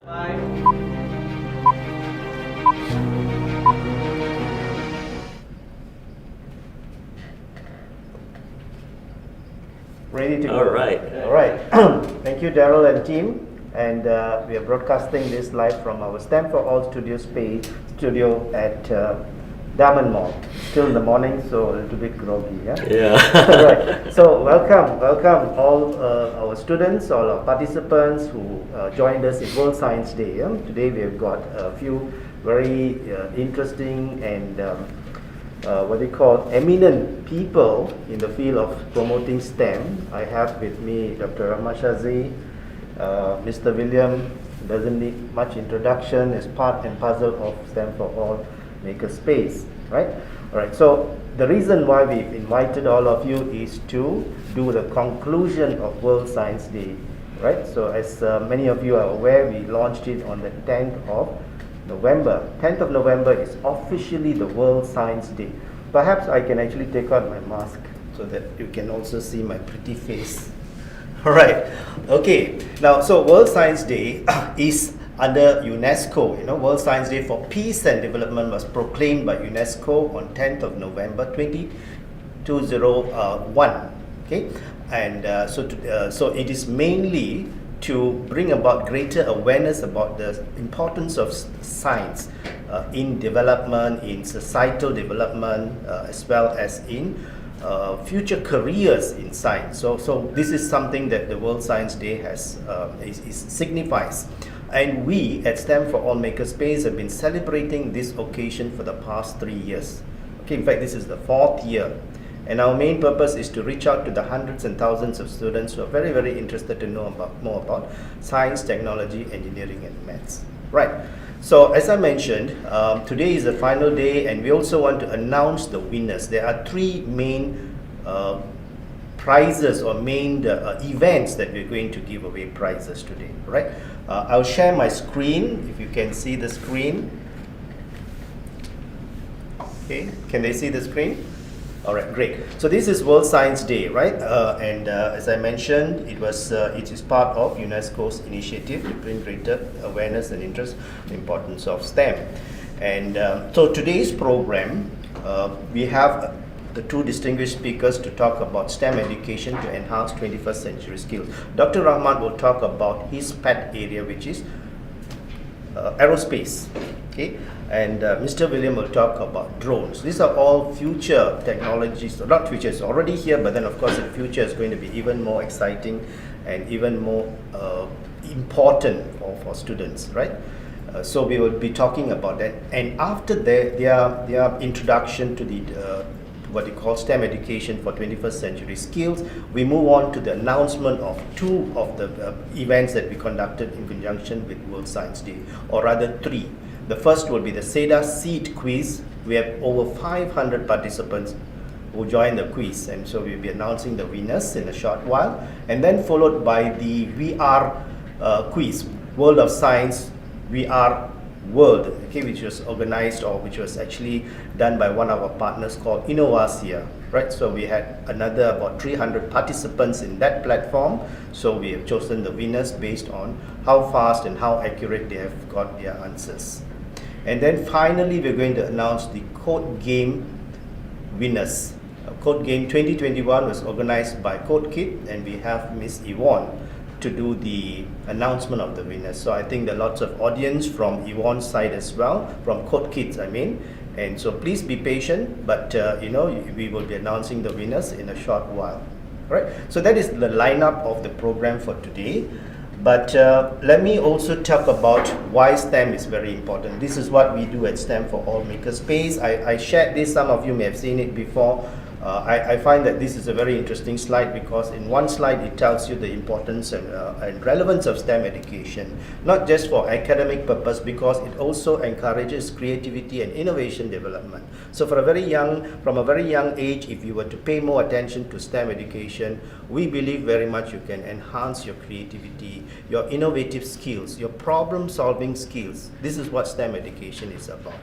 Ready to go. All right. All right. Thank you, Daryl and team. And we are broadcasting this live from our STEM for All studio at Diamond Mall. Still in the morning, so a little bit groggy. Yeah. All right. So welcome all our students, all our participants who joined us in World Science Day. Today we have got a few very interesting and what we call eminent people in the field of promoting STEM. I have with me Dr. Rama, Mr. William, doesn't need much introduction, is part and parcel of STEM for All Makerspace, right? All right, so the reason why we invited all of you is to do the conclusion of World Science Day, right? So as many of you are aware, we launched it on the 10th of November. 10th of November is officially the World Science Day. Perhaps I can actually take out my mask so that you can also see my pretty face. All right, okay. Now, so World Science Day is under UNESCO. World Science Day for Peace and Development was proclaimed by UNESCO on 10th of November 2001. Okay, and so it is mainly to bring about greater awareness about the importance of science in development, in societal development, as well as in future careers in science. So this is something that the World Science Day has signifies. And we at STEM for All Makerspace have been celebrating this occasion for the past 3 years. Okay, in fact, this is the 4th year. And our main purpose is to reach out to the hundreds and thousands of students who are very, very interested to know more about science, technology, engineering, and maths. Right. So as I mentioned, today is the final day, and we also want to announce the winners. There are 3 main prizes or main events that we're going to give away prizes today. Right. I'll share my screen if you can see the screen. Okay. Can they see the screen? All right, great. So this is World Science Day, right? As I mentioned, it is part of UNESCO's initiative to bring greater awareness and interest in the importance of STEM. And so today's program, we have the 2 distinguished speakers to talk about STEM education to enhance 21st century skills. Dr. Rahman will talk about his pet area, which is aerospace. Okay. And Mr. William will talk about drones. These are all future technologies, not future, it's already here, but then of course the future is going to be even more exciting and even more important for students, right? So we will be talking about that. And after their introduction to the what you call STEM education for 21st century skills, we move on to the announcement of 2 of the events that we conducted in conjunction with World Science Day, or rather 3. The first will be the SEEDA Seed Quiz. We have over 500 participants who joined the quiz, and so we'll be announcing the winners in a short while. And then followed by the VR quiz, World of Science VR World, okay, which was organized, or which was actually done by one of our partners called Innovasia, right? So we had another about 300 participants in that platform. So we have chosen the winners based on how fast and how accurate they have got their answers. And then finally, we're going to announce the Code Game winners. Code Game 2021 was organized by Code Kit, and we have Miss Yvonne to do the announcement of the winners. So I think there are lots of audience from Yvonne's side as well, from Code Kids, I mean. And so please be patient, but we will be announcing the winners in a short while. Right? So that is the lineup of the program for today. But let me also talk about why STEM is very important. This is what we do at STEM for All Makerspace. I shared this, some of you may have seen it before. I find that this is a very interesting slide, because in one slide it tells you the importance and relevance of STEM education, not just for academic purpose, because it also encourages creativity and innovation development. So from a very young age, if you were to pay more attention to STEM education, we believe very much you can enhance your creativity, your innovative skills, your problem solving skills. This is what STEM education is about.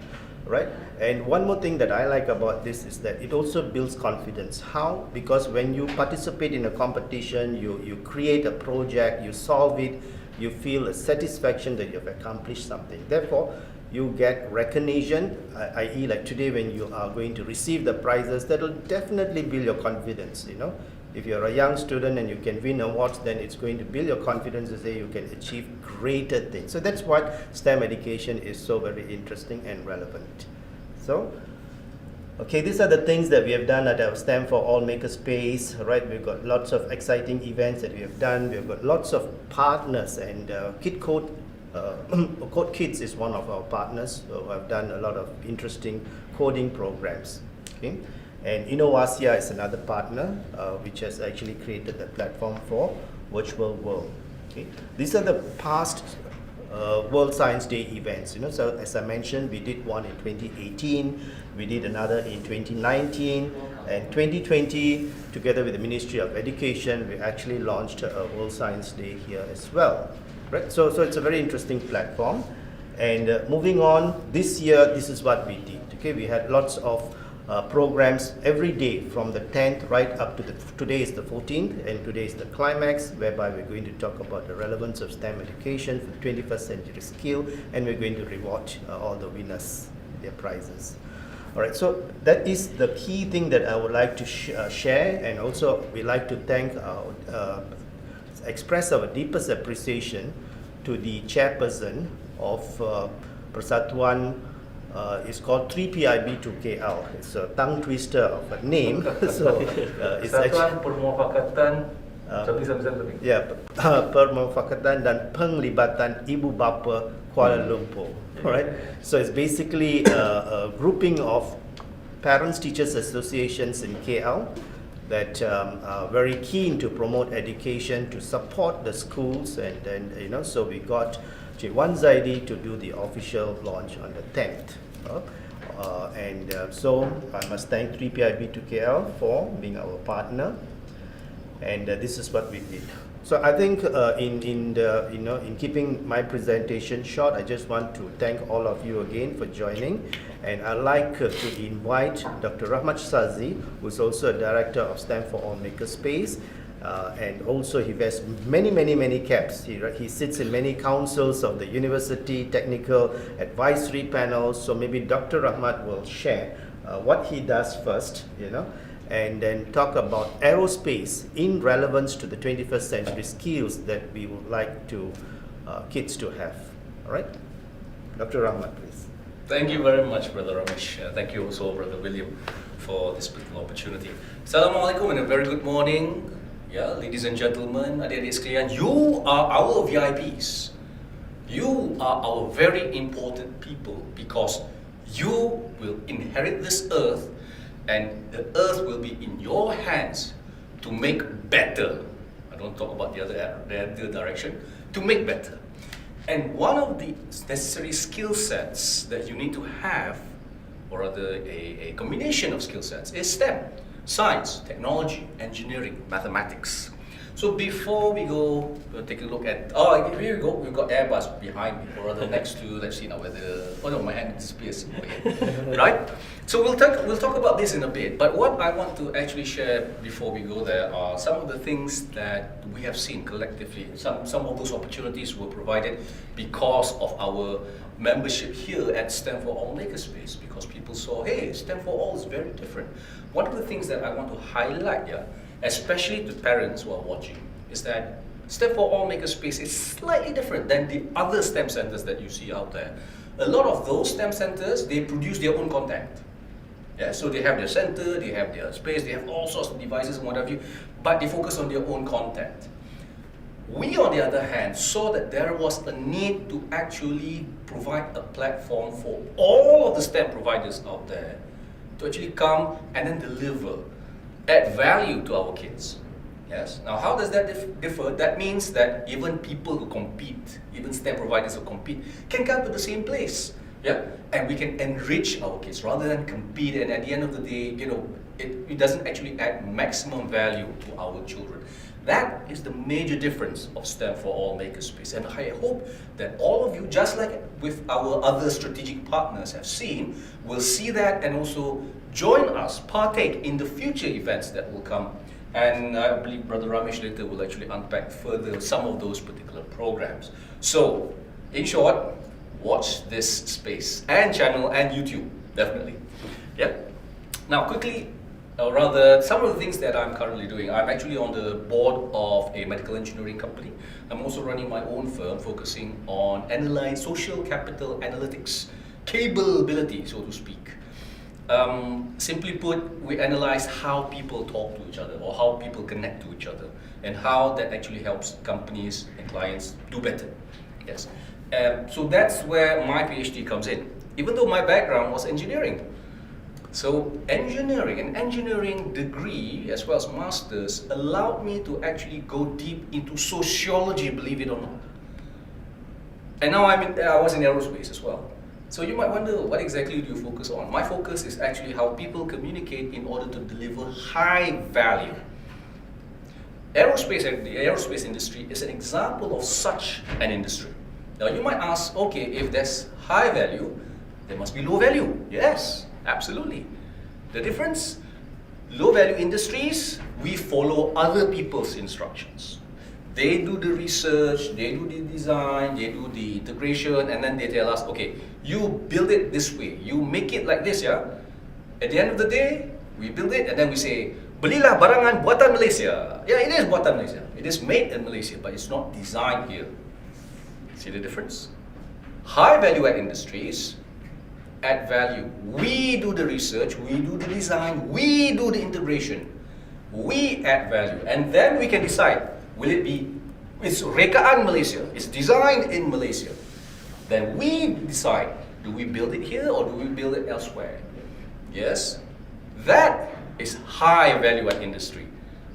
Right? And one more thing that I like about this is that it also builds confidence. How? Because when you participate in a competition, you create a project, you solve it, you feel a satisfaction that you've accomplished something. Therefore, you get recognition, i.e. like today when you are going to receive the prizes, that will definitely build your confidence, you know. If you're a young student and you can win awards, then it's going to build your confidence to say you can achieve greater things. So that's what STEM education is so very interesting and relevant. So, okay, these are the things that we have done at our STEM for All Makerspace, right? We've got lots of exciting events that we have done. We've got lots of partners, and Code Kids is one of our partners who have done a lot of interesting coding programs. Okay? And Innovasia is another partner which has actually created the platform for Virtual World. Okay? These are the past World Science Day events. You know, so as I mentioned, we did one in 2018, we did another in 2019, and 2020, together with the Ministry of Education, we actually launched a World Science Day here as well. Right? So it's a very interesting platform. And moving on, this year, this is what we did. Okay, we had lots of programs every day from the 10th right up to today is the 14th, and today is the climax, whereby we're going to talk about the relevance of STEM education for the 21st century skill, and we're going to reward all the winners their prizes. All right, so that is the key thing that I would like to share, and also we like to thank express our deepest appreciation to the chairperson of Persatuan. It's called 3PIB to KL. It's a tongue twister of a name. So it's actually Permufakatan dan Penglibatan Ibu Bapa Kuala Lumpur. All right. So it's basically a grouping of parents teachers associations in KL that are very keen to promote education, to support the schools, and then so we got J1 Zaidi to do the official launch on the 10th. So I must thank 3PIB to KL for being our partner, and this is what we did. So I think in keeping my presentation short, I just want to thank all of you again for joining, and I'd like to invite Dr. Rahmat Sazi, who's also a director of STEM for All Makerspace. And also he wears many caps. He sits in many councils of the university, technical advisory panels. So maybe Dr. Rahmat will share what he does first, and then talk about aerospace in relevance to the 21st century skills that we would like to kids to have. All right, Dr. Rahmat, please. Thank you very much, Brother Ramesh. Thank you also, Brother William, for this beautiful opportunity. Assalamualaikum and a very good morning. Yeah, ladies and gentlemen, adik-adik sekalian, you are our VIPs. You are our very important people because you will inherit this earth, and the earth will be in your hands to make better. I don't talk about the other direction. To make better. And one of the necessary skill sets that you need to have, or rather a combination of skill sets, is STEM. Science, technology, engineering, mathematics. So before we go, we'll take a look at, here we go, we've got Airbus behind me, or rather next to, let's see now whether, oh no, my hand disappears, right? So we'll talk about this in a bit, but what I want to actually share before we go there are some of the things that we have seen collectively. Some of those opportunities were provided because of our membership here at STEM for All Makerspace, because people saw, hey, STEM for All is very different. One of the things that I want to highlight here, especially to parents who are watching, is that STEM for All Makerspace is slightly different than the other STEM centers that you see out there. A lot of those STEM centers, they produce their own content. Yeah, so they have their center, they have their space, they have all sorts of devices and what have you, but they focus on their own content. We, on the other hand, saw that there was a need to actually provide a platform for all of the STEM providers out there to actually come and then deliver, add value to our kids. Yes. Now, how does that differ? That means that even people who compete, even STEM providers who compete, can come to the same place. Yeah, and we can enrich our kids rather than compete. And at the end of the day, it doesn't actually add maximum value to our children. That is the major difference of STEM for All Makerspace. And I hope that all of you, just like with our other strategic partners have seen, will see that and also join us, partake in the future events that will come And I believe Brother Ramesh later will actually unpack further some of those particular programs. So, in short, watch this space and channel and YouTube, definitely. Yeah. Now, quickly, or rather, some of the things that I'm currently doing. I'm actually on the board of a medical engineering company. I'm also running my own firm focusing on social capital analytics, capability, so to speak. Simply put, we analyze how people talk to each other or how people connect to each other and how that actually helps companies and clients do better. Yes. So that's where my PhD comes in, even though my background was engineering. So an engineering degree as well as masters allowed me to actually go deep into sociology, believe it or not. And now I was in aerospace as well. So you might wonder, what exactly do you focus on? My focus is actually how people communicate in order to deliver high value. The aerospace industry is an example of such an industry. Now you might ask, okay, if there's high value, there must be low value. Yes, absolutely. The difference? Low value industries, we follow other people's instructions. They do the research, they do the design, they do the integration, and then they tell us, okay, you build it this way, you make it like this, yeah? At the end of the day, we build it and then we say, belilah barangan buatan Malaysia. Yeah, it is buatan Malaysia. It is made in Malaysia, but it's not designed here. See the difference? High value add industries add value. We do the research, we do the design, we do the integration. We add value, and then we can decide, will it be, it's rekaan Malaysia, it's designed in Malaysia. Then we decide, do we build it here or do we build it elsewhere? Yes, that is high value add industry.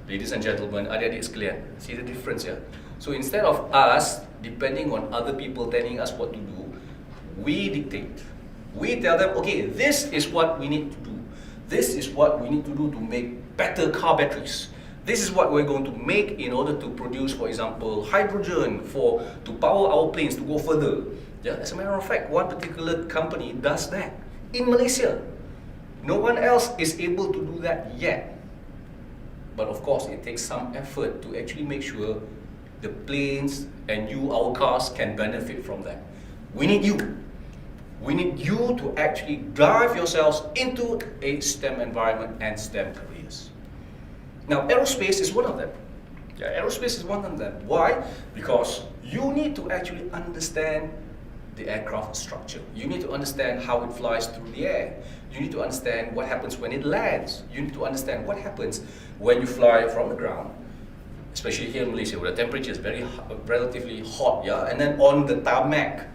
Ladies and gentlemen, adik-adik sekalian, see the difference here? So instead of us depending on other people telling us what to do, we dictate. We tell them, okay, this is what we need to do. This is what we need to do to make better car batteries. This is what we're going to make in order to produce, for example, hydrogen to power our planes to go further. Yeah, as a matter of fact, one particular company does that in Malaysia. No one else is able to do that yet. But of course, it takes some effort to actually make sure the planes and our cars can benefit from that. We need you. We need you to actually drive yourselves into a STEM environment and STEM careers. Now, aerospace is one of them. Yeah, aerospace is one of them. Why? Because you need to actually understand the aircraft structure. You need to understand how it flies through the air. You need to understand what happens when it lands. You need to understand what happens when you fly from the ground, especially here in Malaysia where the temperature is relatively hot, yeah? And then on the tarmac,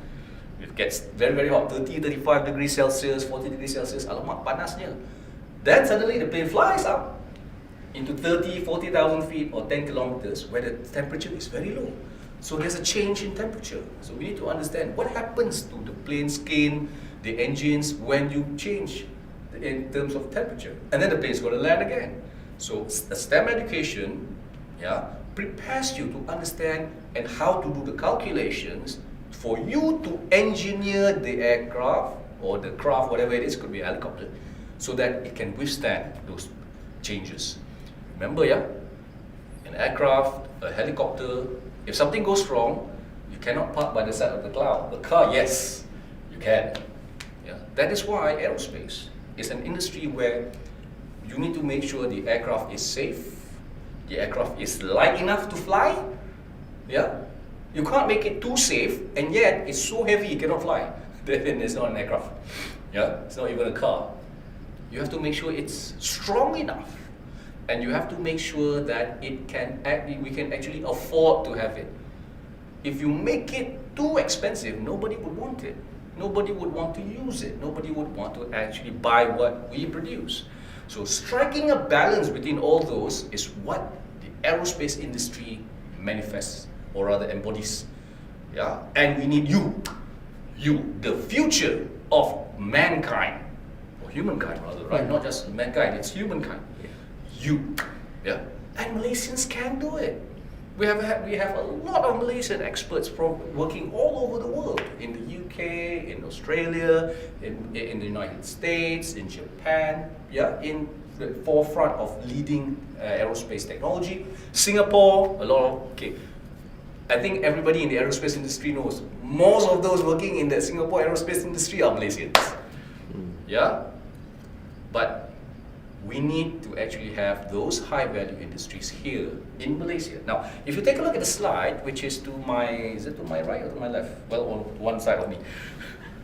it gets very, very hot, 30, 35 degrees Celsius, 40 degrees Celsius, alamak, panasnya. Then suddenly the plane flies up into 30, 40,000 feet or 10 kilometers where the temperature is very low. So there's a change in temperature. So we need to understand what happens to the plane skin, the engines, when you change in terms of temperature. And then the plane's going to land again. So the STEM education, yeah, prepares you to understand and how to do the calculations for you to engineer the aircraft or the craft, whatever it is, could be a helicopter, so that it can withstand those changes. Remember, yeah, an aircraft, a helicopter, if something goes wrong, you cannot park by the side of the cloud. The car, yes, you can. Yeah. That is why aerospace is an industry where you need to make sure the aircraft is safe, the aircraft is light enough to fly. Yeah, you can't make it too safe, and yet it's so heavy you cannot fly. Then it's not an aircraft. Yeah, it's not even a car. You have to make sure it's strong enough, and you have to make sure that we can actually afford to have it. If you make it too expensive, nobody would want it. Nobody would want to use it. Nobody would want to actually buy what we produce. So striking a balance between all those is what the aerospace industry manifests, or rather embodies. Yeah? And we need you, the future of mankind, or humankind rather, right? Not just mankind, it's humankind. You, yeah? And Malaysians can do it. We have a lot of Malaysian experts working all over the world, in the UK, in Australia, in the United States, in Japan, yeah, in the forefront of leading aerospace technology. Singapore, a lot of, I think everybody in the aerospace industry knows, most of those working in the Singapore aerospace industry are Malaysians. Yeah? But we need to actually have those high value industries here in Malaysia. Now, if you take a look at the slide, which is to my, is it to my right or to my left? Well, on one side of me.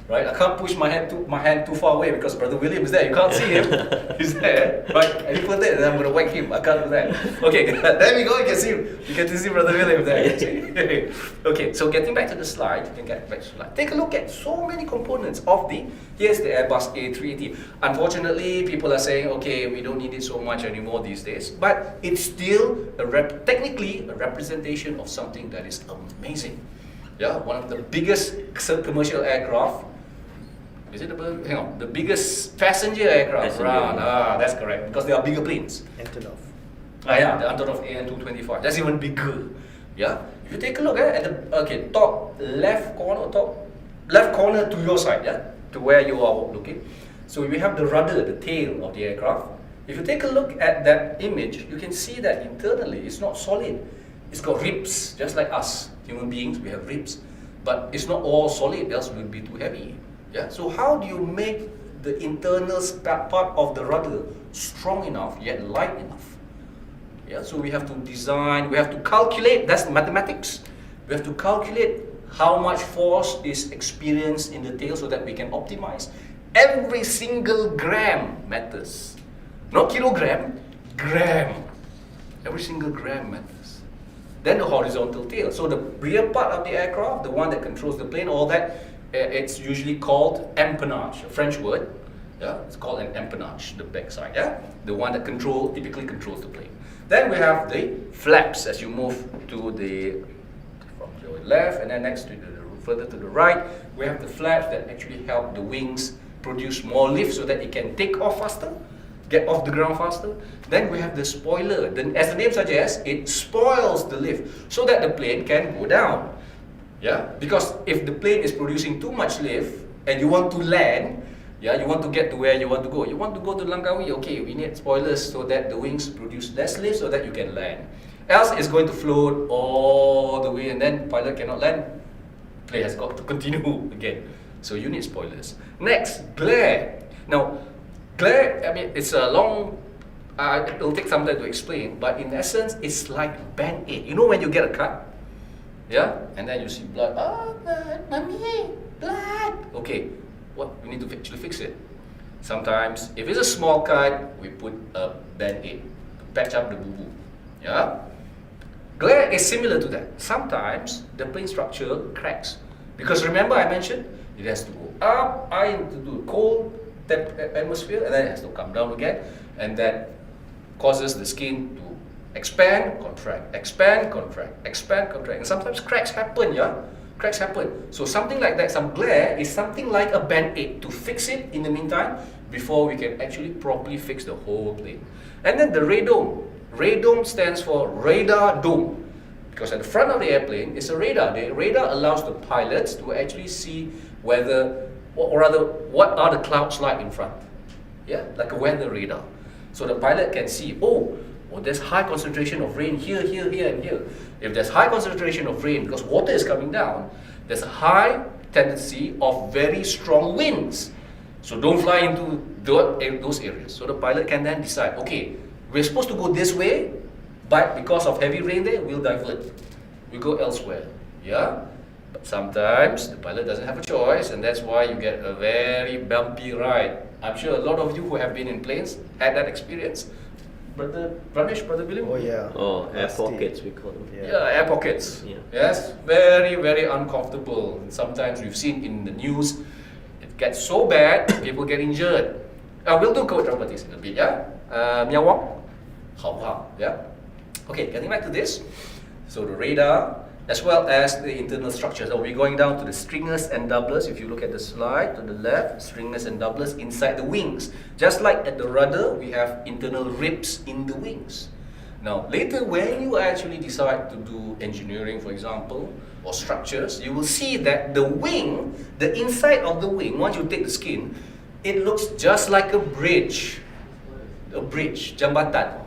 Right? I can't push my hand too far away because Brother William is there. You can't see him. He's there. Right? Any further, then I'm going to whack him. I can't do that. Okay, there we go. You can see him. You can see Brother William there. Okay, so getting back to the slide, you can get back to the slide. Take a look at so many components of the, here's the Airbus A380. Unfortunately, people are saying, okay, we don't need it so much anymore these days. But it's still technically a representation of something that is amazing. Yeah, one of the biggest commercial aircraft. Is it the biggest passenger aircraft around? That's correct, because they are bigger planes. Antonov. Yeah, the Antonov AN225. That's even bigger. Yeah. If you take a look at the top left corner to your side, yeah, to where you are looking. So we have the rudder, the tail of the aircraft. If you take a look at that image, you can see that internally it's not solid. It's got ribs, just like us human beings. We have ribs, but it's not all solid, else it will be too heavy. Yeah. So how do you make the internal part of the rudder strong enough yet light enough? Yeah. So we have to design. We have to calculate. That's mathematics. We have to calculate how much force is experienced in the tail so that we can optimize. Every single gram matters. Not kilogram, gram. Every single gram matters. Then the horizontal tail. So the rear part of the aircraft, the one that controls the plane, all that, it's usually called empennage, a French word. Yeah, it's called an empennage, the back side. Yeah, the one that typically controls the plane. Then we have the flaps as you move to the from your left, and then next to further to the right, we have the flaps that actually help the wings produce more lift so that it can take off faster, get off the ground faster. Then we have the spoiler. Then, as the name suggests, it spoils the lift so that the plane can go down. Yeah, because if the plane is producing too much lift and you want to land, yeah, you want to get to where you want to go. You want to go to Langkawi, okay, we need spoilers so that the wings produce less lift so that you can land. Else it's going to float all the way and then pilot cannot land. Plane has got to continue again. So you need spoilers. Next, glare. Now, glare, I mean, it's a long, it'll take some time to explain, but in essence, it's like Band-Aid. You know when you get a cut? Yeah? And then you see blood. Oh, blood, mommy, blood. Okay, what? We need to actually fix it. Sometimes, if it's a small cut, we put a Band-Aid to patch up the boo-boo. Yeah? Glare is similar to that. Sometimes, the plane structure cracks. Because remember I mentioned, it has to go up, into cold atmosphere, and then it has to come down again, and that causes the skin to expand, contract, expand, contract, expand, contract, and sometimes cracks happen, yeah? Cracks happen. So something like that, some glare is something like a Band-Aid to fix it in the meantime before we can actually properly fix the whole plane. And then the radome. Radome stands for radar dome. Because at the front of the airplane is a radar. The radar allows the pilots to actually see whether, or rather, what are the clouds like in front. Yeah, like a weather radar. So the pilot can see, oh, there's high concentration of rain here, here, here, and here. If there's high concentration of rain because water is coming down, there's a high tendency of very strong winds. So don't fly into those areas. So the pilot can then decide, okay, we're supposed to go this way, but because of heavy rain there, we'll divert. We'll go elsewhere. Yeah? But sometimes the pilot doesn't have a choice, and that's why you get a very bumpy ride. I'm sure a lot of you who have been in planes had that experience. Brother Ramesh, Brother William? Oh yeah. Oh, air pockets we call them. Yeah, air pockets. Yeah. Yes, very, very uncomfortable. And sometimes we've seen in the news, it gets so bad, people get injured. We'll do code properties in a bit, yeah? Miao Wang? Yeah? Okay, getting back to this. So the radar, as well as the internal structure. So we're going down to the stringers and doublers. If you look at the slide to the left, stringers and doublers inside the wings. Just like at the rudder, we have internal ribs in the wings. Now, later when you actually decide to do engineering, for example, or structures, you will see that the wing, the inside of the wing, once you take the skin, it looks just like a bridge. a bridge, jambatan.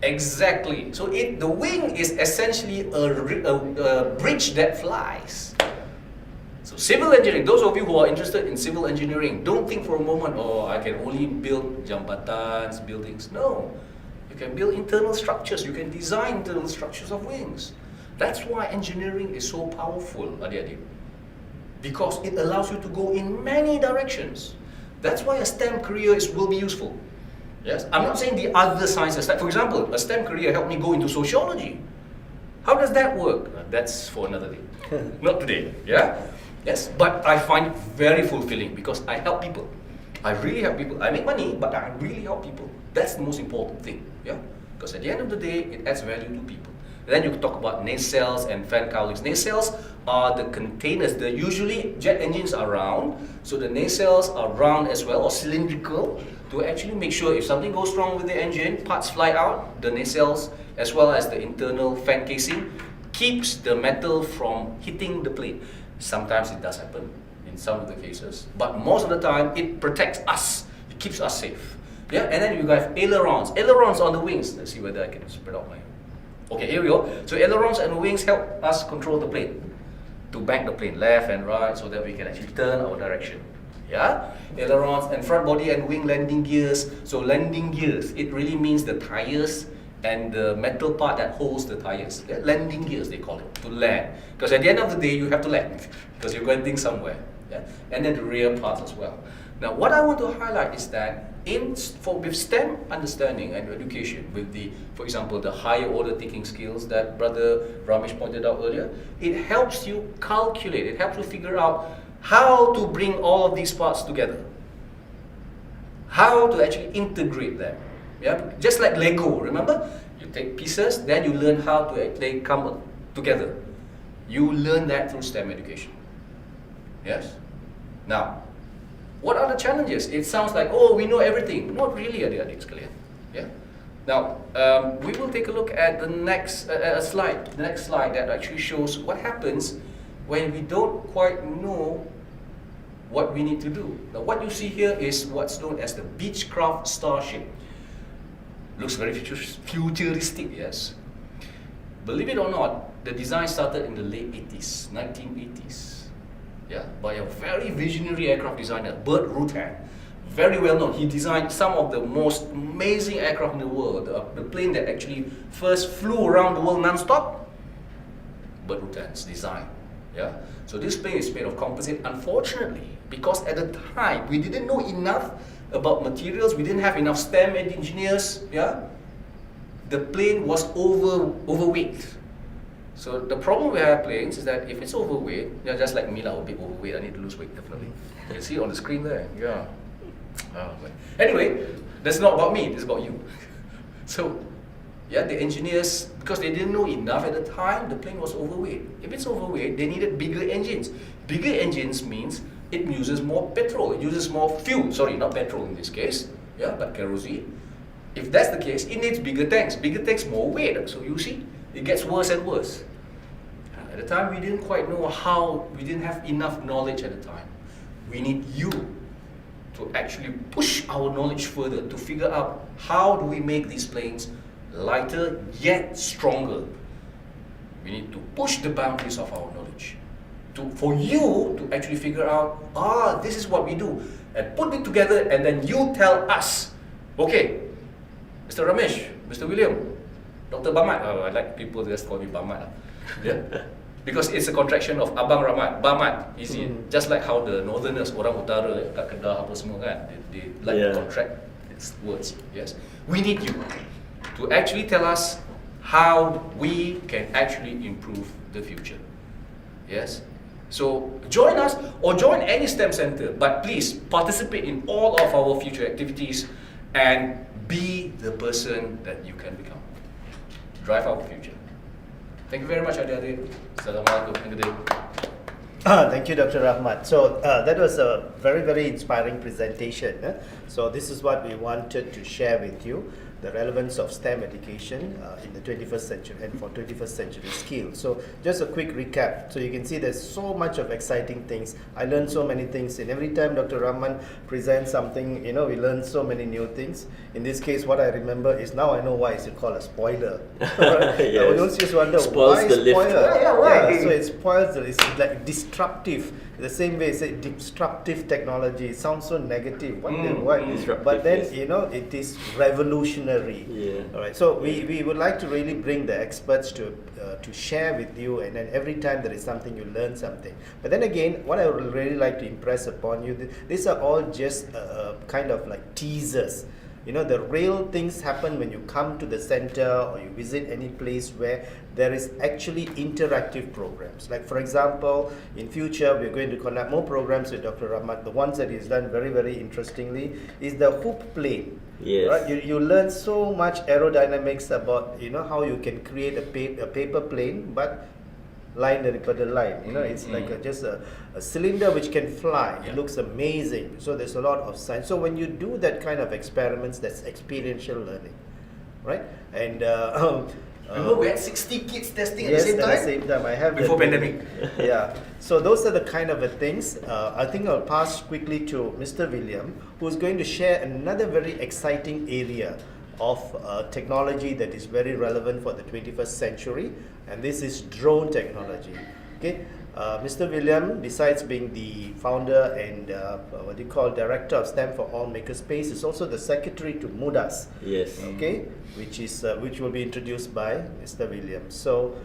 Exactly. So the wing is essentially a bridge that flies. So civil engineering, those of you who are interested in civil engineering, don't think for a moment, oh, I can only build jambatans, buildings. No. You can build internal structures. You can design internal structures of wings. That's why engineering is so powerful, adik-adik. Because it allows you to go in many directions. That's why a STEM career will be useful. Yes, I'm not saying the other sciences. For example, a STEM career helped me go into sociology. How does that work? That's for another day. Not today. Yeah. Yes, but I find it very fulfilling because I help people. I really help people. I make money, but I really help people. That's the most important thing. Yeah, because at the end of the day, it adds value to people. Then you can talk about nacelles and fan cowlings. Nacelles are the containers. Usually jet engines are round, so the nacelles are round as well, or cylindrical, to actually make sure if something goes wrong with the engine, parts fly out, the nacelles, as well as the internal fan casing, keeps the metal from hitting the plane. Sometimes it does happen in some of the cases, but most of the time it protects us. It keeps us safe. Yeah, and then you have ailerons. Ailerons on the wings. Let's see whether I can spread out my... Okay, here we go. So ailerons and wings help us control the plane, to bank the plane left and right so that we can actually turn our direction. Yeah? Ailerons and front body and wing landing gears. So landing gears, it really means the tires and the metal part that holds the tires. Yeah? Landing gears, they call it, to land. Because at the end of the day, you have to land because you're going somewhere. Yeah? And then the rear parts as well. Now, what I want to highlight is that with STEM understanding and education, with for example, the higher order thinking skills that Brother Ramesh pointed out earlier, it helps you calculate, it helps you figure out how to bring all of these parts together, how to actually integrate them. Yeah, just like Lego. Remember, you take pieces, then you learn how they come together. You learn that through STEM education. Yes. Now, what are the challenges? It sounds like, oh, we know everything. Not really, adik-adik sekalian. Yeah. Now, we will take a look at the next slide. The next slide that actually shows what happens when we don't quite know what we need to do. Now, what you see here is what's known as the Beechcraft Starship. Looks very futuristic, yes. Believe it or not, the design started in the late 80s, 1980s. Yeah, by a very visionary aircraft designer, Burt Rutan. Very well known. He designed some of the most amazing aircraft in the world. The plane that actually first flew around the world non-stop, Burt Rutan's design. Yeah. So this plane is made of composite. Unfortunately, because at the time we didn't know enough about materials, we didn't have enough STEM engineers. Yeah. The plane was overweight. So the problem with airplanes is that if it's overweight, yeah, just like me, I'm a bit overweight, I need to lose weight definitely. You can see it on the screen there. Yeah. Anyway, that's not about me, this is about you. So, yeah, the engineers, because they didn't know enough at the time, the plane was overweight. If it's overweight, they needed bigger engines. Bigger engines means it uses more petrol, it uses more fuel. Sorry, not petrol in this case, yeah, but kerosene. If that's the case, it needs bigger tanks, more weight. So you see, it gets worse and worse. At the time, we didn't quite know how, we didn't have enough knowledge at the time. We need you to actually push our knowledge further to figure out how do we make these planes lighter yet stronger. We need to push the boundaries of our knowledge for you to actually figure out, this is what we do, and put it together, and then you tell us, okay, Mr. Ramesh, Mr. William, Dr. Bamat, I like people just call me Bamat. Yeah? Because it's a contraction of Abang Rahmat, Bamat, easy. Just like how the northerners, orang utara, kat Kedah apa semua kan, they like to contract its words. Yes, we need you to actually tell us how we can actually improve the future. Yes, so join us or join any STEM center, but please participate in all of our future activities and be the person that you can become. Drive our future. Thank you very much, adik-adik. Assalamualaikum. Good day. Thank you, Dr. Rahmat. So that was a very, very inspiring presentation. So this is what we wanted to share with you. the relevance of STEM education in the 21st century and for 21st century skills. So just a quick recap. So you can see there's so much of exciting things. I learned so many things, and every time Dr. Raman presents something, we learn so many new things. In this case, what I remember is now I know why it's called a spoiler. Yes. We don't just wonder Spoils why the lift. spoiler. Yeah, why? So it spoils it's like disruptive. The same way, say disruptive technology. It sounds so negative. Why? Disruptive, But then yes. it is revolutionary. Yeah. All right. So we would like to really bring the experts to share with you, and then every time there is something, you learn something. But then again, what I would really like to impress upon you, these are all just kind of like teasers. The real things happen when you come to the center or you visit any place where there is actually interactive programs. Like for example, in future, we're going to conduct more programs with Dr. Rama. The ones that he's done very, very interestingly is the hoop plane. Yes. Right? You learn so much aerodynamics about, how you can create a paper plane, but line daripada line. It's like just a cylinder which can fly. Yeah. It looks amazing. So there's a lot of science. So when you do that kind of experiments, that's experiential learning, right? And Remember, we had 60 kids testing at yes, the same at time? the same time. I have Before that. pandemic. Yeah. So those are the kind of things. I think I'll pass quickly to Mr. William, who's going to share another very exciting area of technology that is very relevant for the 21st century, and this is drone technology. Okay, Mr. William, besides being the founder and director of STEM for All Makerspace, is also the secretary to MUDAS. Yes. Okay, which will be introduced by Mr. William. So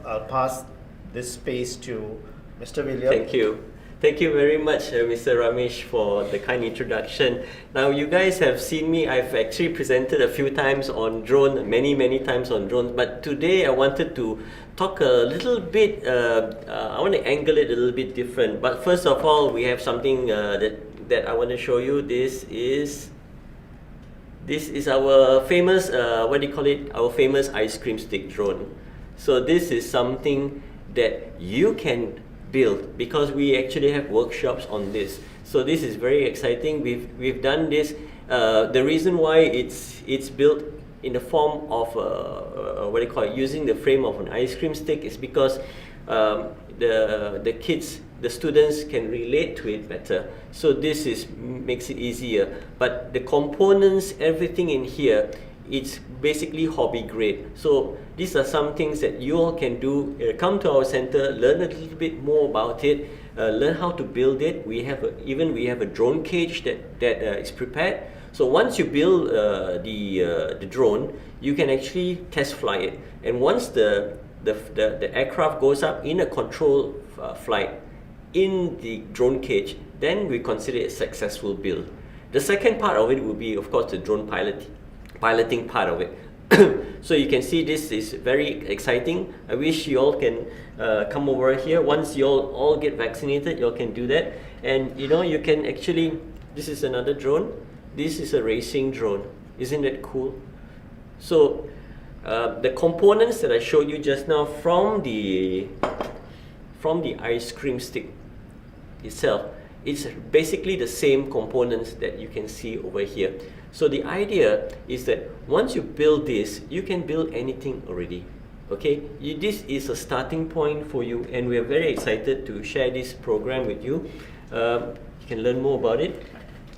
I'll pass this space to Mr. William. Thank you. Thank you very much, Mr. Ramesh, for the kind introduction. Now, you guys have seen me. I've actually presented a few times on drone, many times on drones. But today, I wanted to talk a little bit. I want to angle it a little bit different. But first of all, we have something that I want to show you. This is our famous our famous ice cream stick drone. So this is something that you can build, because we actually have workshops on this. So this is very exciting. We've done this. The reason why it's built in the form of using the frame of an ice cream stick is because the kids, the students can relate to it better. So this makes it easier. But the components, everything in here, it's basically hobby grade. So these are some things that you all can do. Come to our center, learn a little bit more about it, learn how to build it. We have a drone cage that is prepared. So once you build the drone, you can actually test fly it. And once the aircraft goes up in a controlled flight in the drone cage, then we consider it a successful build. The second part of it will be, of course, the drone piloting part of it. So you can see this is very exciting. I wish you all can come over here. Once you all get vaccinated, you all can do that. And you can actually, this is another drone. This is a racing drone. Isn't that cool? So the components that I showed you just now from the ice cream stick itself, it's basically the same components that you can see over here. So the idea is that once you build this, you can build anything already. Okay, this is a starting point for you, and we are very excited to share this program with you. You can learn more about it.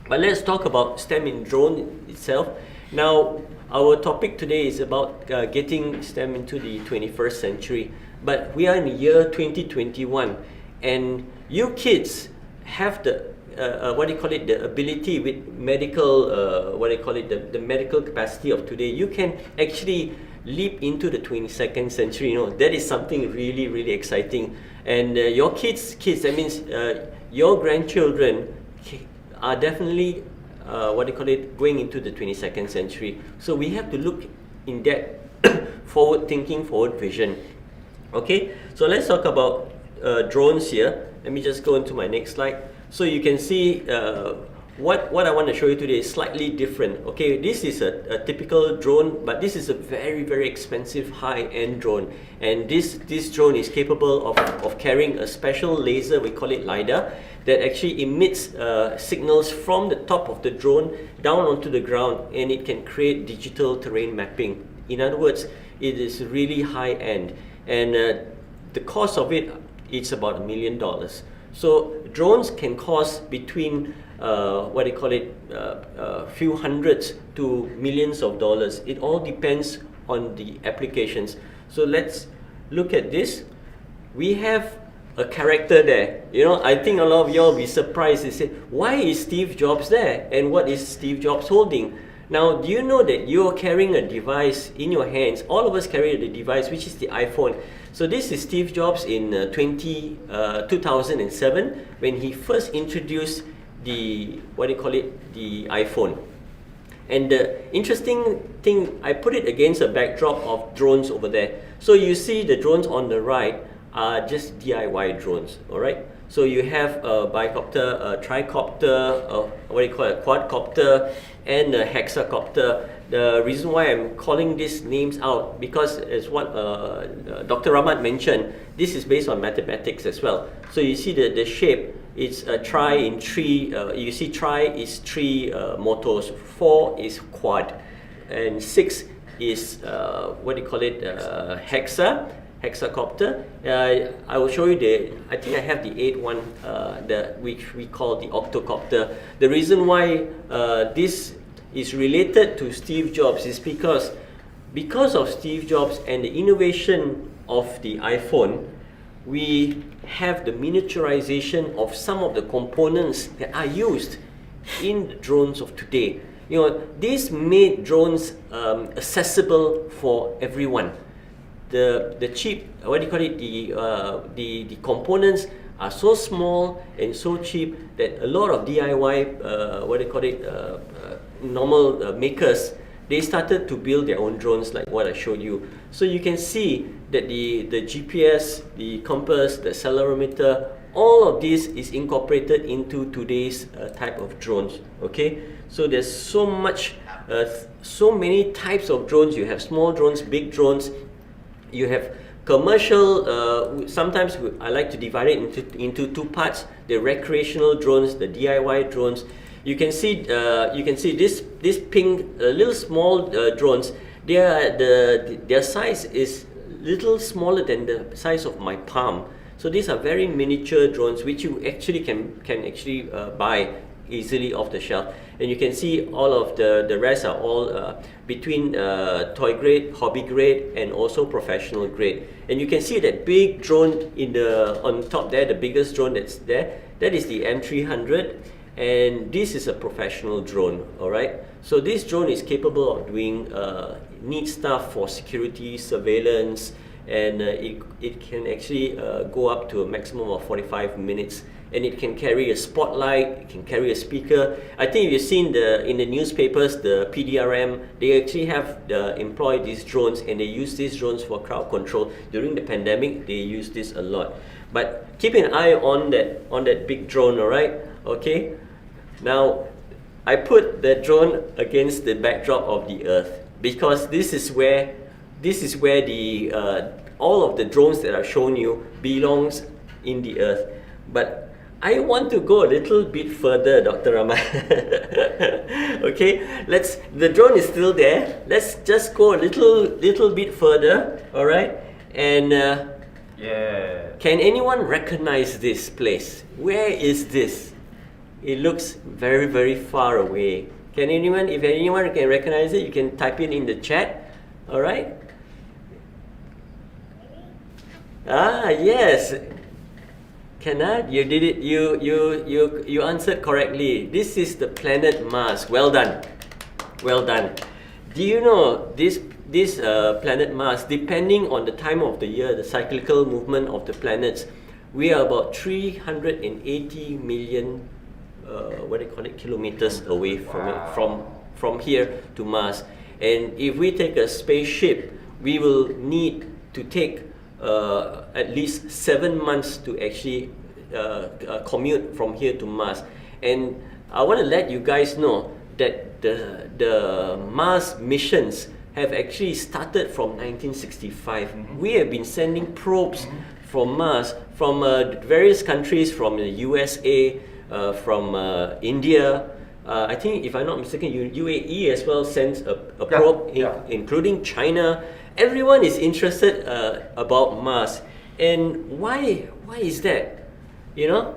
But let's talk about STEM in drone itself. Now, our topic today is about getting STEM into the 21st century. But we are in the year 2021, and you kids have the the ability with medical, the medical capacity of today. You can actually leap into the 22nd century. That is something really, really exciting. And your kids, that means your grandchildren are definitely, going into the 22nd century. So we have to look in that forward thinking, forward vision. Okay, so let's talk about drones here. Let me just go into my next slide. So you can see what I want to show you today is slightly different. Okay, this is a typical drone, but this is a very, very expensive high-end drone. And this drone is capable of carrying a special laser, we call it LiDAR, that actually emits signals from the top of the drone down onto the ground, and it can create digital terrain mapping. In other words, it is really high-end. And the cost of it, it's about $1 million. So drones can cost between few hundreds to millions of dollars. It all depends on the applications. So let's look at this. We have a character there. You know, I think a lot of you will be surprised. They say, why is Steve Jobs there? And what is Steve Jobs holding? Now, do you know that you're carrying a device in your hands? All of us carry the device, which is the iPhone. So this is Steve Jobs in 2007 when he first introduced the iPhone. And the interesting thing, I put it against a backdrop of drones over there. So you see the drones on the right are just DIY drones, all right? So you have a bicopter, a tricopter, a quadcopter, and a hexacopter. The reason why I'm calling these names out, because as what Dr. Rama mentioned, this is based on mathematics as well. So you see the shape, it's a tri in three, you see tri is three motors, 4 is quad, and 6 is hexacopter. I will show you I think I have the 8th one, which we call the octocopter. The reason why this is related to Steve Jobs is because of Steve Jobs and the innovation of the iPhone, we have the miniaturization of some of the components that are used in the drones of today. You know, this made drones accessible for everyone. The cheap, the components are so small and so cheap that a lot of DIY, normal makers, they started to build their own drones like what I showed you. So you can see that the GPS, the compass, the accelerometer, all of this is incorporated into today's type of drones. Okay, so there's so many types of drones. You have small drones, big drones. You have commercial. Sometimes I like to divide it into two parts: the recreational drones, the DIY drones. You can see this pink little small drones. Their size is little smaller than the size of my palm. So these are very miniature drones which you actually can actually buy easily off the shelf. And you can see all of the rest are all between toy grade, hobby grade, and also professional grade. And you can see that big drone on top there, the biggest drone that's there, that is the M300. And this is a professional drone, all right? So this drone is capable of doing neat stuff for security, surveillance, and it can actually go up to a maximum of 45 minutes. And it can carry a spotlight, it can carry a speaker. I think if you've seen in the newspapers, the PDRM, they actually have employed these drones, and they use these drones for crowd control. During the pandemic, they use this a lot. But keep an eye on that big drone, all right? Okay. Now, I put the drone against the backdrop of the Earth because this is where the all of the drones that I've shown you belongs in the Earth. But I want to go a little bit further, Dr. Rama. Okay, the drone is still there. Let's just go a little bit further, all right? And yeah. Can anyone recognize this place? Where is this? It looks very, very far away. If anyone can recognize it, you can type it in the chat. All right? Ah, yes. You did it. You answered correctly. This is the planet Mars. Well done. Well done. Do you know this planet Mars, depending on the time of the year, the cyclical movement of the planets, we are about 380 million kilometers away from here to Mars. And if we take a spaceship, we will need to take at least 7 months to actually commute from here to Mars. And I want to let you guys know that the Mars missions have actually started from 1965. We have been sending probes from Mars, from various countries, from the USA, from India. I think, if I'm not mistaken, UAE as well sends a probe, including China. Everyone is interested about Mars. And why is that? You know,